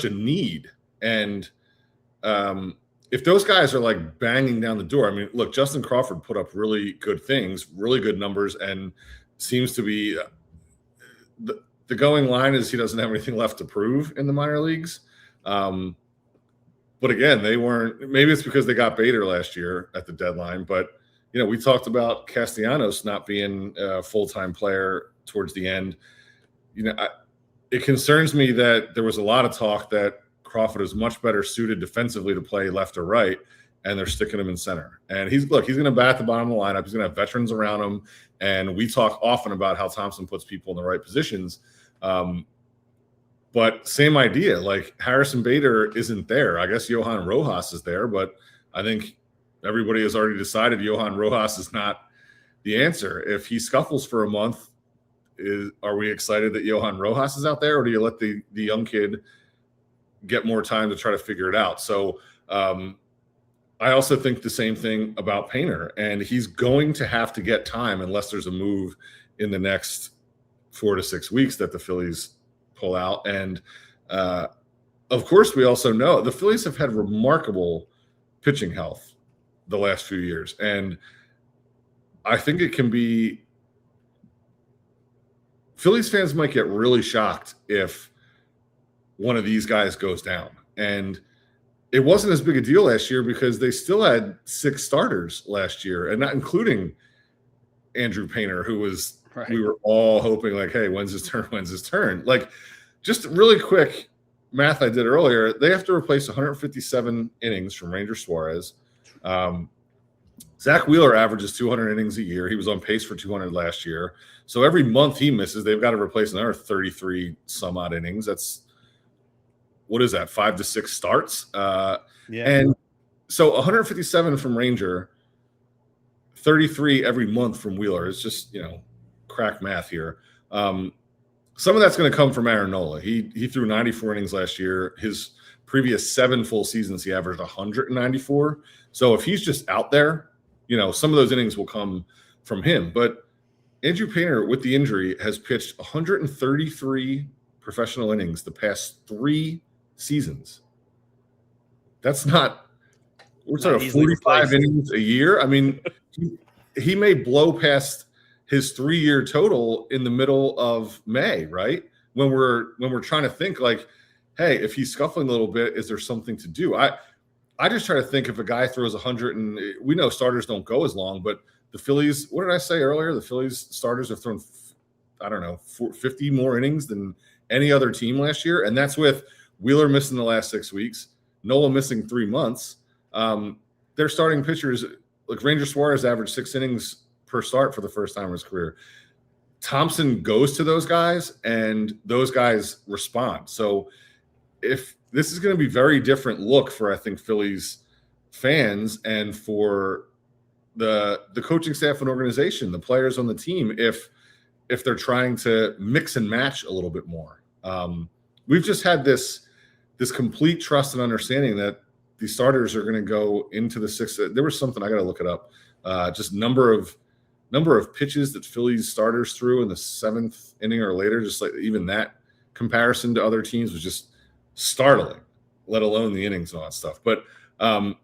need, and if those guys are like banging down the door, I mean, look, Justin Crawford put up really good things, really good numbers, and seems to be the going line is he doesn't have anything left to prove in the minor leagues. But again, they weren't. Maybe it's because they got Bader last year at the deadline. But we talked about Castellanos not being a full-time player towards the end. It concerns me that there was a lot of talk that Crawford is much better suited defensively to play left or right, and they're sticking him in center. And he's going to bat at the bottom of the lineup. He's going to have veterans around him. And we talk often about how Thompson puts people in the right positions. But same idea, like Harrison Bader isn't there. I guess Johan Rojas is there, but I think everybody has already decided Johan Rojas is not the answer. If he scuffles for a month, are we excited that Johan Rojas is out there, or do you let the young kid get more time to try to figure it out? So I also think the same thing about Painter, and he's going to have to get time unless there's a move in the next 4 to 6 weeks that the Phillies pull out. And of course, we also know the Phillies have had remarkable pitching health the last few years. And I think it can be – Phillies fans might get really shocked if one of these guys goes down. And it wasn't as big a deal last year because they still had 6 starters last year, and not including Andrew Painter, who was right. We were all hoping like, hey, when's his turn? Like, just really quick math I did earlier, they have to replace 157 innings from Ranger Suarez. Zack Wheeler averages 200 innings a year. He was on pace for 200 last year. So every month he misses, they've got to replace another 33 some odd innings. That's, what is that, 5 to 6 starts? Yeah. And so 157 from Ranger, 33 every month from Wheeler. It's just, crack math here. Some of that's going to come from Aaron Nola. He threw 94 innings last year. His previous 7 full seasons, he averaged 194. So if he's just out there, some of those innings will come from him. But Andrew Painter, with the injury, has pitched 133 professional innings the past 3 seasons. That's not – we're talking 45 innings a year. I mean, he may blow past his 3-year total in the middle of May, right? When we're trying to think like, hey, if he's scuffling a little bit, is there something to do? I just try to think if a guy throws 100, and we know starters don't go as long, but the Phillies, what did I say earlier? The Phillies starters have thrown, 50 more innings than any other team last year. And that's with Wheeler missing the last 6 weeks, Nola missing 3 months. Their starting pitchers, like Ranger Suarez averaged 6 innings per start for the first time in his career. Thompson goes to those guys, and those guys respond. So if this is going to be very different look for, I think, Phillies fans and for the coaching staff and organization, the players on the team, if they're trying to mix and match a little bit more. We've just had this complete trust and understanding that the starters are going to go into the 6th. There was something, I got to look it up. Just number of pitches that Phillies starters threw in the 7th inning or later, just like even that comparison to other teams was just startling. let alone the innings and all that stuff. But to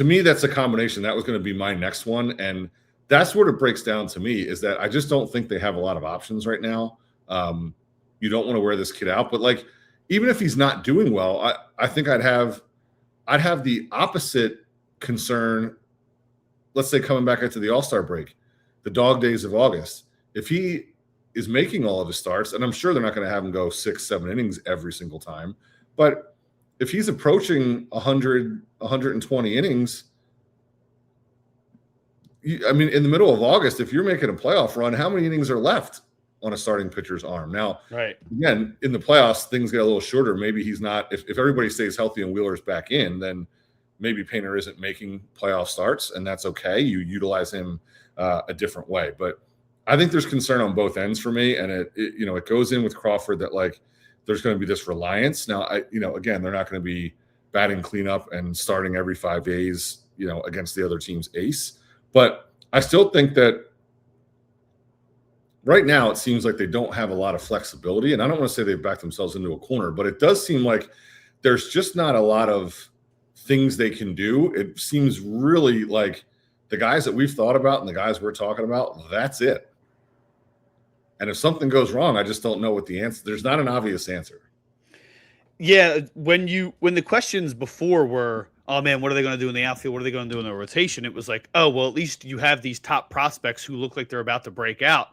me, that's a combination. That was going to be my next one. And that's what it breaks down to me, is that I just don't think they have a lot of options right now. You don't want to wear this kid out, but like, even if he's not doing well, I think I'd have the opposite concern. Let's say coming back into the All-Star break, the dog days of August, if he is making all of his starts, and I'm sure they're not going to have him go 6-7 innings every single time, but if he's approaching 100, 120 innings, in the middle of August, if you're making a playoff run, how many innings are left on a starting pitcher's arm? Now, right. Again, in the playoffs, things get a little shorter. Maybe he's not, if everybody stays healthy and Wheeler's back in, then maybe Painter isn't making playoff starts, and that's okay. You utilize him a different way. But I think there's concern on both ends for me, and it goes in with Crawford that, like, there's going to be this reliance. Now, again, they're not going to be batting cleanup and starting every 5 days, against the other team's ace. But I still think that right now it seems like they don't have a lot of flexibility, and I don't want to say they've backed themselves into a corner, but it does seem like there's just not a lot of things they can do. It seems really like the guys that we've thought about and the guys we're talking about, that's it. And if something goes wrong, I just don't know what the answer. There's not an obvious answer. Yeah, when the questions before were, oh man, what are they going to do in the outfield? What are they going to do in the rotation? It was like, oh, well, at least you have these top prospects who look like they're about to break out,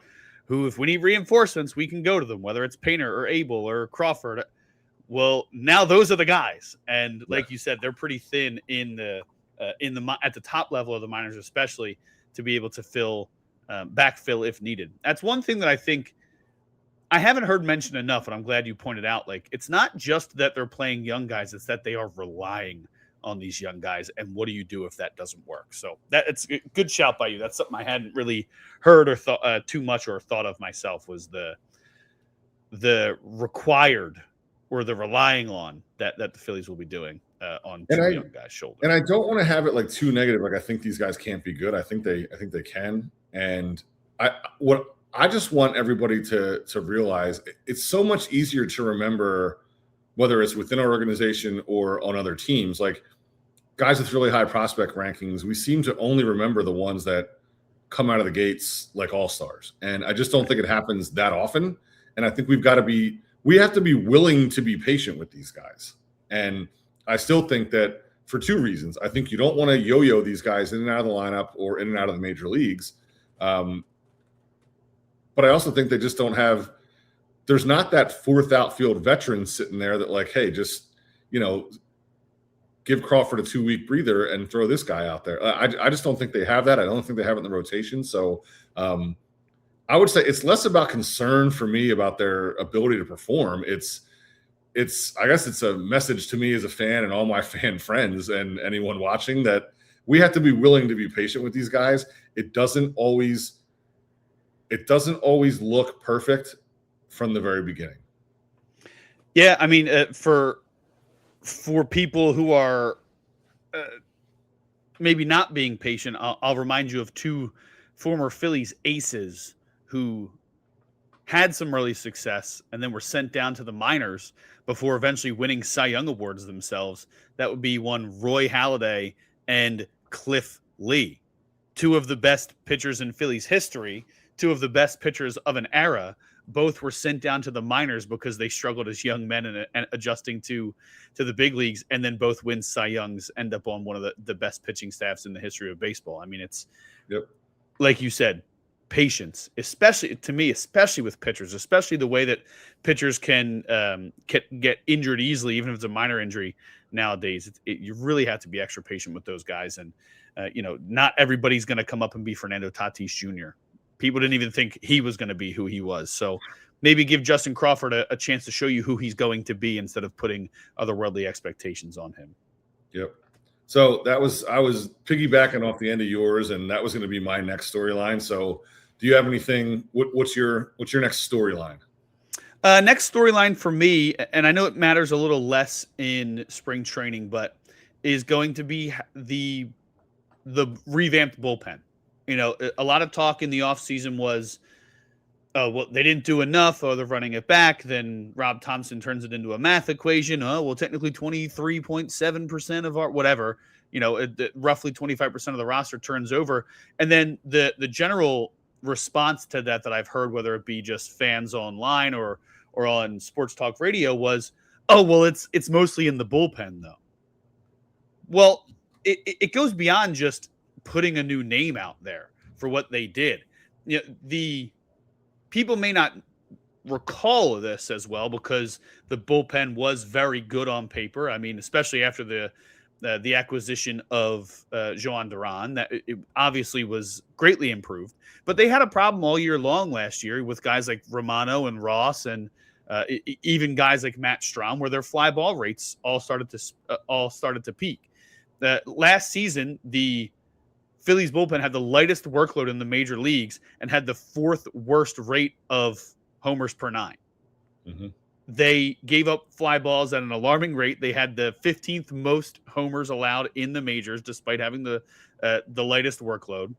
who, if we need reinforcements, we can go to them, whether it's Painter or Abel or Crawford. Well, now those are the guys, and like you said, they're pretty thin at the top level of the minors, especially, to be able to backfill if needed. That's one thing that I think I haven't heard mentioned enough, and I'm glad you pointed out. Like, it's not just that they're playing young guys; it's that they are relying on these young guys. And what do you do if that doesn't work? So it's a good shout by you. That's something I hadn't really heard or thought too much or thought of myself, was the required or the relying on that the Phillies will be doing on two young guys' shoulders. And I don't want to have it like too negative. Like, I think these guys can't be good. I think they can. And I just want everybody to realize it's so much easier to remember, whether it's within our organization or on other teams, like guys with really high prospect rankings, we seem to only remember the ones that come out of the gates like all-stars. And I just don't think it happens that often. And I think we have to be willing to be patient with these guys. And I still think that for two reasons. I think you don't want to yo-yo these guys in and out of the lineup or in and out of the major leagues. But I also think they just don't have – there's not that fourth outfield veteran sitting there that, like, hey, just, give Crawford a 2-week breather and throw this guy out there. I just don't think they have that. I don't think they have it in the rotation. So I would say it's less about concern for me about their ability to perform. I guess it's a message to me as a fan and all my fan friends and anyone watching that we have to be willing to be patient with these guys. It doesn't always look perfect from the very beginning. Yeah, I mean, for people who are maybe not being patient, I'll remind you of two former Phillies aces who had some early success and then were sent down to the minors before eventually winning Cy Young awards themselves. That would be one Roy Halladay and Cliff Lee, two of the best pitchers in Phillies history, two of the best pitchers of an era. Both were sent down to the minors because they struggled as young men and adjusting to the big leagues, and then both win Cy Youngs, end up on one of the best pitching staffs in the history of baseball. I mean, it's like you said, patience, especially with pitchers, especially the way that pitchers can get injured easily, even if it's a minor injury nowadays. You really have to be extra patient with those guys. And, not everybody's going to come up and be Fernando Tatis Jr. People didn't even think he was going to be who he was. So maybe give Justin Crawford a chance to show you who he's going to be instead of putting otherworldly expectations on him. Yep. So I was piggybacking off the end of yours, and that was going to be my next storyline. So do you have anything? What's your next storyline? Next storyline for me, and I know it matters a little less in spring training, but is going to be the revamped bullpen. A lot of talk in the offseason was, oh, well, they didn't do enough. Oh, they're running it back. Then Rob Thompson turns it into a math equation. Oh, well, technically 23.7% of our whatever, roughly 25% of the roster turns over. And then the general response to that I've heard, whether it be just fans online or on sports talk radio, was, oh, well, it's mostly in the bullpen, though. Well, it goes beyond just putting a new name out there for what they did. The people may not recall this as well because the bullpen was very good on paper. I mean, especially after the acquisition of Joan Duran, that it obviously was greatly improved. But they had a problem all year long last year with guys like Romano and Ross and even guys like Matt Strahm, where their fly ball rates all started to peak. Last season, the Phillies bullpen had the lightest workload in the major leagues and had the fourth worst rate of homers per nine. Mm-hmm. They gave up fly balls at an alarming rate. They had the 15th most homers allowed in the majors, despite having the lightest workload.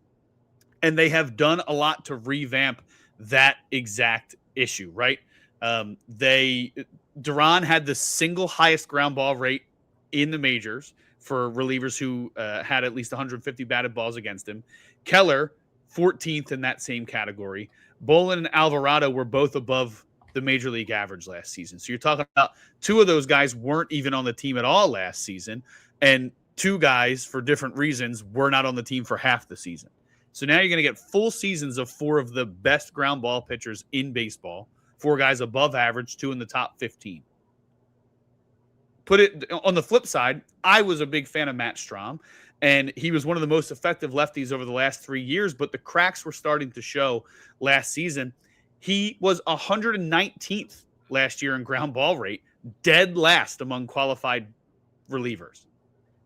And they have done a lot to revamp that exact issue, right? Duran had the single highest ground ball rate in the majors for relievers who had at least 150 batted balls against him. Keller, 14th in that same category. Bolin and Alvarado were both above the major league average last season. So you're talking about two of those guys weren't even on the team at all last season, and two guys, for different reasons, were not on the team for half the season. So now you're going to get full seasons of four of the best ground ball pitchers in baseball, four guys above average, two in the top 15. Put it on the flip side, I was a big fan of Matt Strahm, and he was one of the most effective lefties over the last 3 years, but the cracks were starting to show last season. He was 119th last year in ground ball rate, dead last among qualified relievers.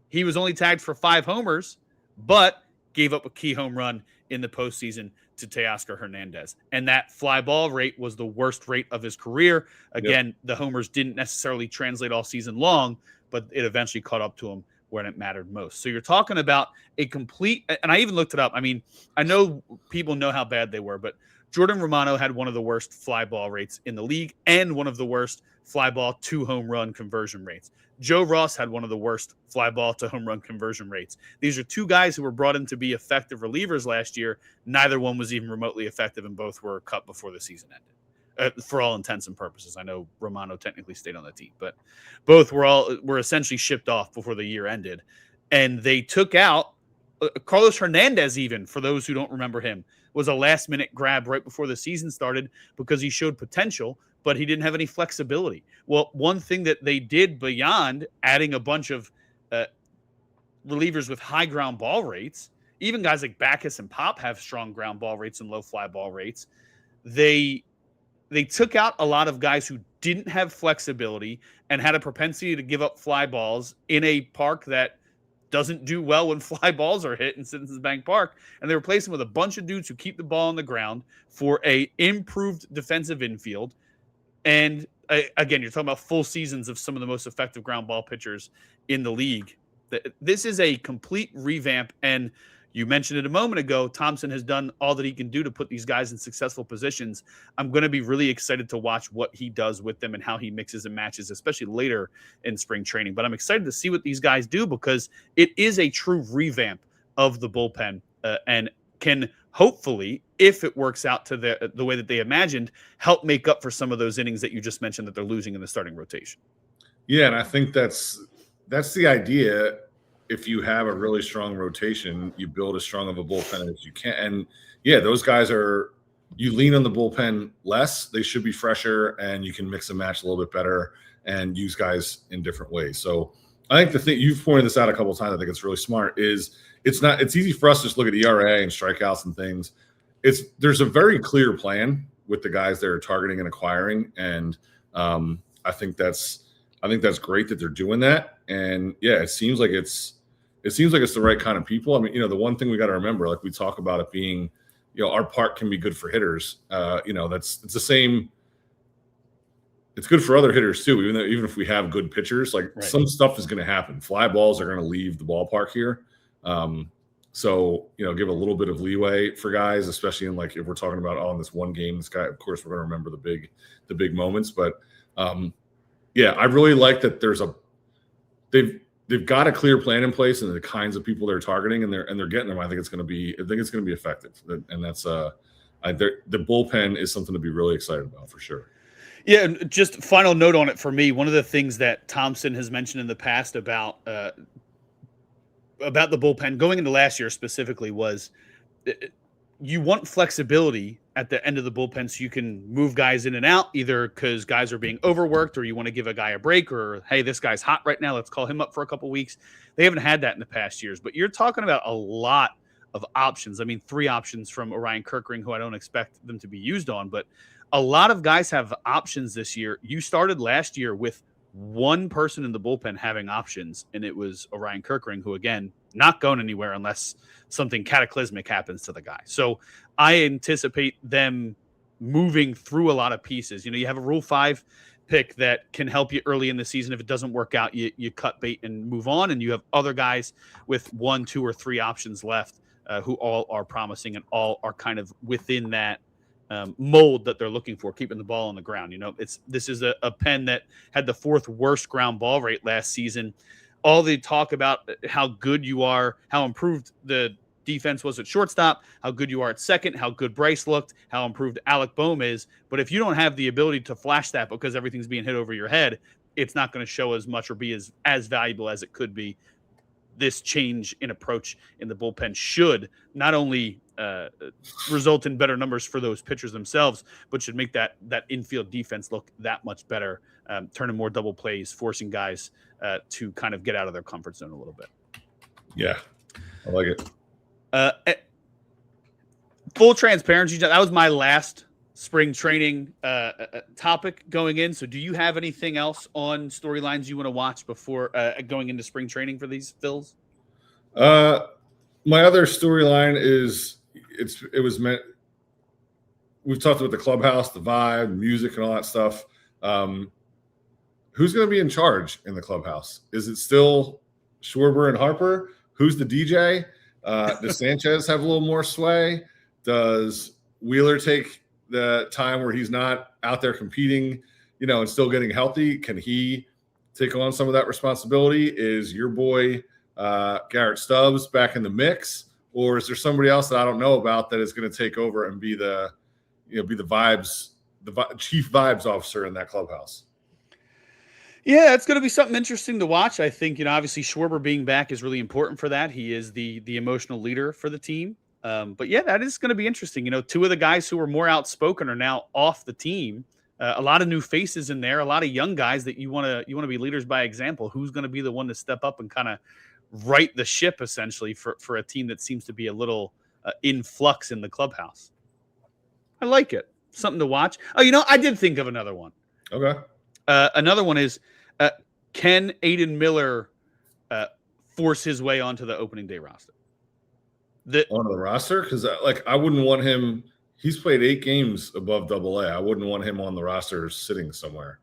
He was only tagged for 5 homers, but gave up a key home run in the postseason to Teoscar Hernandez. And that fly ball rate was the worst rate of his career. Again, The homers didn't necessarily translate all season long, but it eventually caught up to him when it mattered most. So you're talking about a complete, and I even looked it up. I mean, I know people know how bad they were, but Jordan Romano had one of the worst fly ball rates in the league and one of the worst fly ball to home run conversion rates. Joe Ross had one of the worst fly ball to home run conversion rates. These are two guys who were brought in to be effective relievers last year. Neither one was even remotely effective, and both were cut before the season ended. For all intents and purposes, I know Romano technically stayed on the team, but both were essentially shipped off before the year ended. And they took out Carlos Hernandez, even for those who don't remember him, was a last-minute grab right before the season started because he showed potential, but he didn't have any flexibility. Well, one thing that they did beyond adding a bunch of relievers with high ground ball rates, even guys like Backus and Pop have strong ground ball rates and low fly ball rates. They took out a lot of guys who didn't have flexibility and had a propensity to give up fly balls in a park that doesn't do well when fly balls are hit in Citizens Bank Park. And they replaced them with a bunch of dudes who keep the ball on the ground for a improved defensive infield. And again, you're talking about full seasons of some of the most effective ground ball pitchers in the league. This is a complete revamp. And you mentioned it a moment ago, Thompson has done all that he can do to put these guys in successful positions. I'm going to be really excited to watch what he does with them and how he mixes and matches, especially later in spring training. But I'm excited to see what these guys do because it is a true revamp of the bullpen and can hopefully, if it works out to the way that they imagined, help make up for some of those innings that you just mentioned that they're losing in the starting rotation. Yeah, and I think that's the idea. If you have a really strong rotation, you build as strong of a bullpen as you can. And yeah, those guys you lean on the bullpen less. They should be fresher, and you can mix and match a little bit better and use guys in different ways. So I think the thing you've pointed this out a couple of times, I think it's really smart, is it's easy for us to just look at ERA and strikeouts and things. There's a very clear plan with the guys they're targeting and acquiring. And I think that's great that they're doing that. And yeah, it seems like it's the right kind of people. I mean, the one thing we got to remember, like we talk about it being, our park can be good for hitters. It's the same. It's good for other hitters too. Even if we have good pitchers, like right. Some stuff is going to happen. Fly balls are going to leave the ballpark here. So, give a little bit of leeway for guys, especially in like if we're talking about in this one game, this guy, of course, we're going to remember the big moments. But I really like that they've got a clear plan in place and the kinds of people they're targeting and they're getting them. I think it's going to be effective. And that's the bullpen is something to be really excited about for sure. Yeah, and just final note on it for me. One of the things that Thompson has mentioned in the past about the bullpen going into last year specifically was you want flexibility at the end of the bullpen so you can move guys in and out, either because guys are being overworked or you want to give a guy a break or, hey, this guy's hot right now, let's call him up for a couple weeks. They haven't had that in the past years, but you're talking about a lot of options. I mean, 3 options from Orion Kirkring, who I don't expect them to be used on, but a lot of guys have options this year. You started last year with one person in the bullpen having options, and it was Orion Kirkring, who, again, not going anywhere unless something cataclysmic happens to the guy. So I anticipate them moving through a lot of pieces. You have a Rule 5 pick that can help you early in the season. If it doesn't work out, you cut bait and move on, and you have other guys with 1, 2, or 3 options left who all are promising and all are kind of within that mold that they're looking for, keeping the ball on the ground. This is a pen that had the 4th worst ground ball rate last season. All the talk about how good you are, how improved the defense was at shortstop, how good you are at second, how good Bryce looked, how improved Alec Boehm is. But if you don't have the ability to flash that because everything's being hit over your head, it's not going to show as much or be as valuable as it could be. This change in approach in the bullpen should not only result in better numbers for those pitchers themselves, but should make that infield defense look that much better, turning more double plays, forcing guys to kind of get out of their comfort zone a little bit. Yeah, I like it. Full transparency, that was my last spring training topic going in. So do you have anything else on storylines you want to watch before going into spring training for these Phils? My other storyline is we've talked about the clubhouse, the vibe, music, and all that stuff. Who's going to be in charge in the clubhouse? Is it still Schwarber and Harper? Who's the DJ? Does Sanchez have a little more sway? Does Wheeler take the time where he's not out there competing, and still getting healthy? Can he take on some of that responsibility? Is your boy Garrett Stubbs back in the mix, or is there somebody else that I don't know about that is going to take over and be the chief vibes officer in that clubhouse? Yeah, it's going to be something interesting to watch. I think, obviously Schwarber being back is really important for that. He is the emotional leader for the team. But yeah, that is going to be interesting. 2 of the guys who were more outspoken are now off the team. A lot of new faces in there, a lot of young guys that you want to be leaders by example. Who's going to be the one to step up and kind of right the ship essentially for a team that seems to be a little in flux in the clubhouse? I like it. Something to watch. Oh, I did think of another one. Okay. Another one is, can Aiden Miller force his way onto the opening day roster? Onto the roster? Because I wouldn't want him. He's played 8 games above AA. I wouldn't want him on the roster sitting somewhere.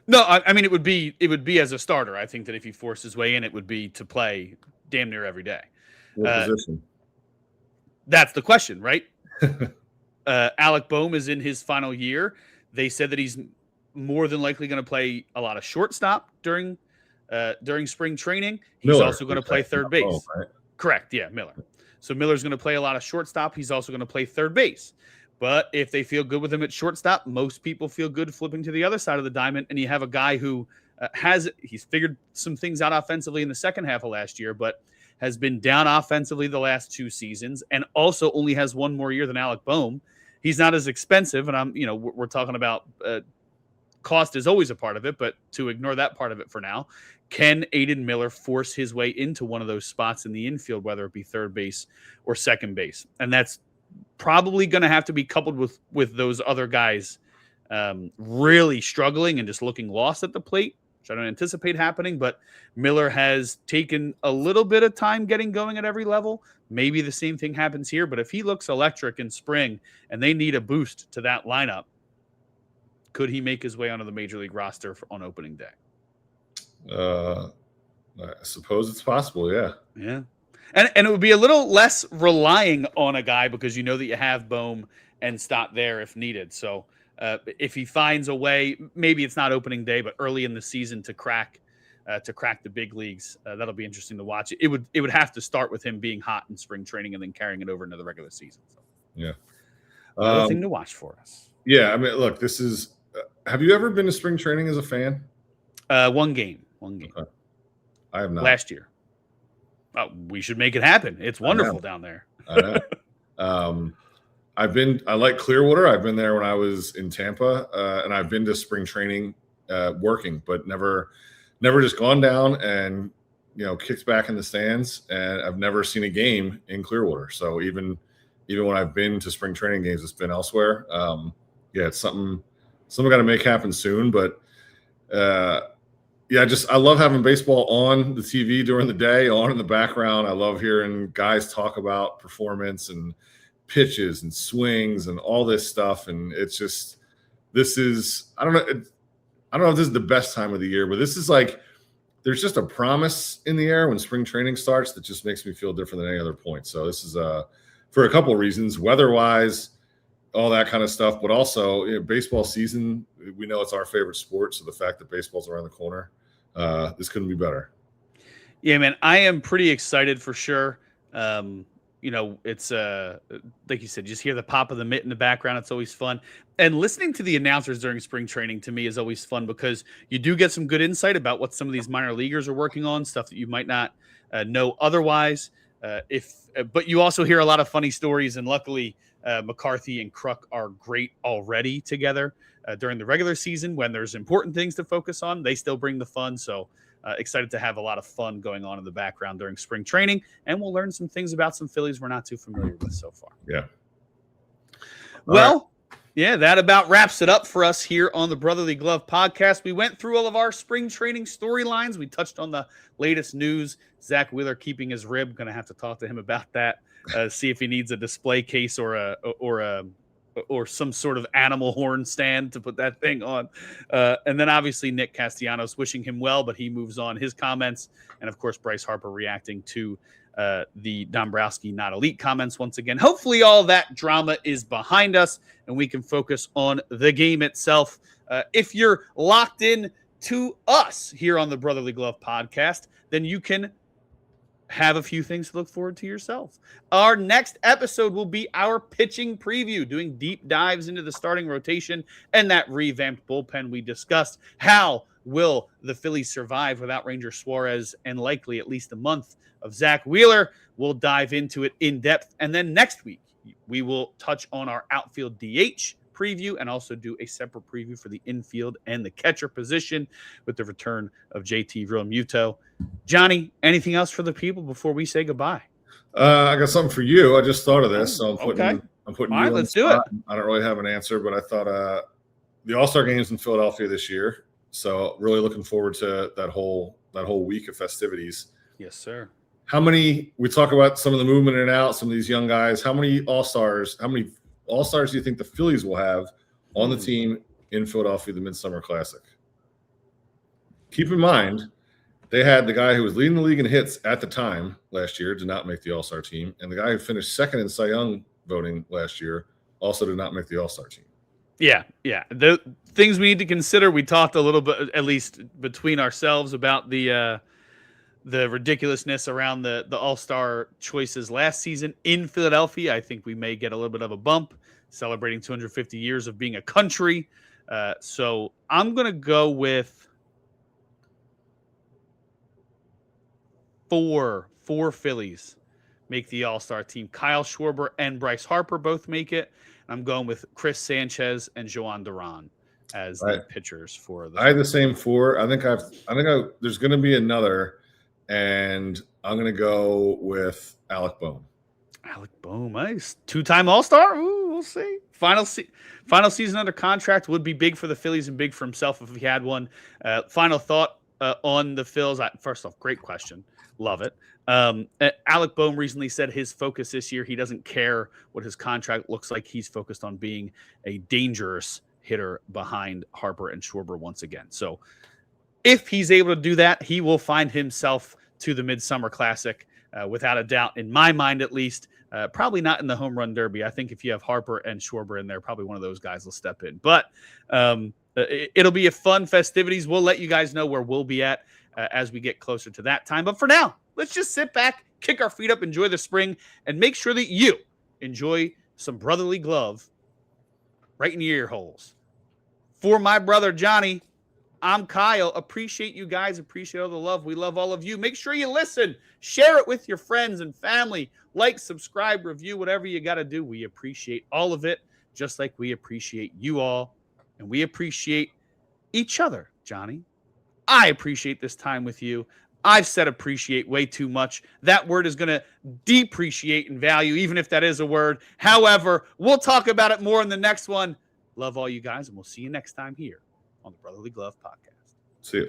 No, I mean it would be as a starter. I think that if he forced his way in, it would be to play damn near every day. What position? That's the question, right? Alec Boehm is in his final year. They said that he's more than likely going to play a lot of shortstop during spring training. He's Miller, also going to play third base. Boehm, right? Correct. Yeah, Miller. So Miller's going to play a lot of shortstop. He's also going to play third base. But if they feel good with him at shortstop, most people feel good flipping to the other side of the diamond. And you have a guy who he's figured some things out offensively in the second half of last year, but has been down offensively the last 2 seasons and also only has 1 more year than Alec Boehm. He's not as expensive. And we're talking about cost is always a part of it, but to ignore that part of it for now, can Aiden Miller force his way into one of those spots in the infield, whether it be third base or second base? And that's probably going to have to be coupled with those other guys really struggling and just looking lost at the plate, which I don't anticipate happening. But Miller has taken a little bit of time getting going at every level. Maybe the same thing happens here, but if he looks electric in spring and they need a boost to that lineup, could he make his way onto the major league roster on opening day? I suppose it's possible. Yeah. Yeah. And it would be a little less relying on a guy because you know that you have Bohm and Stott there if needed. So if he finds a way, maybe it's not opening day, but early in the season to crack the big leagues, that'll be interesting to watch. It would have to start with him being hot in spring training and then carrying it over into the regular season. So, Yeah. another thing to watch for us. Yeah. I mean, look, this is. Have you ever been to spring training as a fan? One game. Okay. I have not. Last year. We should make it happen. It's wonderful down there. I know. I like Clearwater. I've been there when I was in Tampa, and I've been to spring training working, but never just gone down and, kicked back in the stands. And I've never seen a game in Clearwater. So even when I've been to spring training games, it's been elsewhere. It's something got to make happen soon. But I love having baseball on the TV during the day, on in the background. I love hearing guys talk about performance and pitches and swings and all this stuff. And it's just, I don't know if this is the best time of the year, but this is like, there's just a promise in the air when spring training starts that just makes me feel different than any other point. So this is for a couple of reasons, weather-wise, all that kind of stuff, but also baseball season. We know it's our favorite sport, so the fact that baseball's around the corner, this couldn't be better. Yeah, man, I am pretty excited for sure. It's like you said, just hear the pop of the mitt in the background. It's always fun. And listening to the announcers during spring training to me is always fun because you do get some good insight about what some of these minor leaguers are working on, stuff that you might not know otherwise. But you also hear a lot of funny stories, and luckily McCarthy and Kruk are great already together during the regular season. When there's important things to focus on, they still bring the fun. So excited to have a lot of fun going on in the background during spring training, and we'll learn some things about some Phillies we're not too familiar with so far. Yeah. Yeah, that about wraps it up for us here on the Brotherly Glove podcast. We went through all of our spring training storylines. We touched on the latest news. Zack Wheeler keeping his rib. Going to have to talk to him about that. See if he needs a display case or some sort of animal horn stand to put that thing on. And then obviously Nick Castellanos wishing him well, but he moves on his comments. And of course, Bryce Harper reacting to the Dombrowski not elite comments once again. Hopefully all that drama is behind us and we can focus on the game itself. If you're locked in to us here on the Brotherly Glove podcast, then you can have a few things to look forward to yourself. Our next episode will be our pitching preview, doing deep dives into the starting rotation and that revamped bullpen we discussed. How will the Phillies survive without Ranger Suarez and likely at least a month of Zack Wheeler? We'll dive into it in depth. And then next week, we will touch on our outfield DH preview and also do a separate preview for the infield and the catcher position with the return of JT Realmuto. Johnny, anything else for the people before we say goodbye? I got something for you. I just thought of this, so I'm putting All right, you let's do it. I don't really have an answer, but I thought the All-Star game's in Philadelphia this year, so really looking forward to that whole week of festivities. Yes, sir. We talk about some of the movement in and out, some of these young guys. How many All-Stars do you think the Phillies will have on the team in Philadelphia, the Midsummer Classic? Keep in mind, they had the guy who was leading the league in hits at the time last year did not make the All-Star team, and the guy who finished second in Cy Young voting last year also did not make the All-Star team. Yeah. The things we need to consider, we talked a little bit, at least between ourselves, about the ridiculousness around the All-Star choices last season in Philadelphia. I think we may get a little bit of a bump celebrating 250 years of being a country. So I'm going to go with four Phillies make the All-Star team. Kyle Schwarber and Bryce Harper both make it. I'm going with Chris Sanchez and Joan Duran as the pitchers for the. I had the same four. I think there's going to be another, and I'm going to go with Alec Bohm. Alec Bohm, nice. Two-time All-Star? Ooh, we'll see. Final season under contract would be big for the Phillies and big for himself if he had one. Final thought on the Phils. First off, great question. Love it. Alec Bohm recently said his focus this year, he doesn't care what his contract looks like. He's focused on being a dangerous hitter behind Harper and Schwarber once again. So if he's able to do that, he will find himself to the Midsummer Classic. without a doubt, in my mind at least. Probably not in the home run derby. I think if you have Harper and Schwarber in there, probably one of those guys will step in. But it'll be a fun festivities. We'll let you guys know where we'll be at as we get closer to that time. But for now, let's just sit back, kick our feet up, enjoy the spring, and make sure that you enjoy some brotherly glove right in your ear holes. For my brother Johnny, I'm Kyle. Appreciate you guys. Appreciate all the love. We love all of you. Make sure you listen. Share it with your friends and family. Like, subscribe, review, whatever you got to do. We appreciate all of it, just like we appreciate you all. And we appreciate each other, Johnny. I appreciate this time with you. I've said appreciate way too much. That word is going to depreciate in value, even if that is a word. However, we'll talk about it more in the next one. Love all you guys, and we'll see you next time here on the Brotherly Glove Podcast. See you.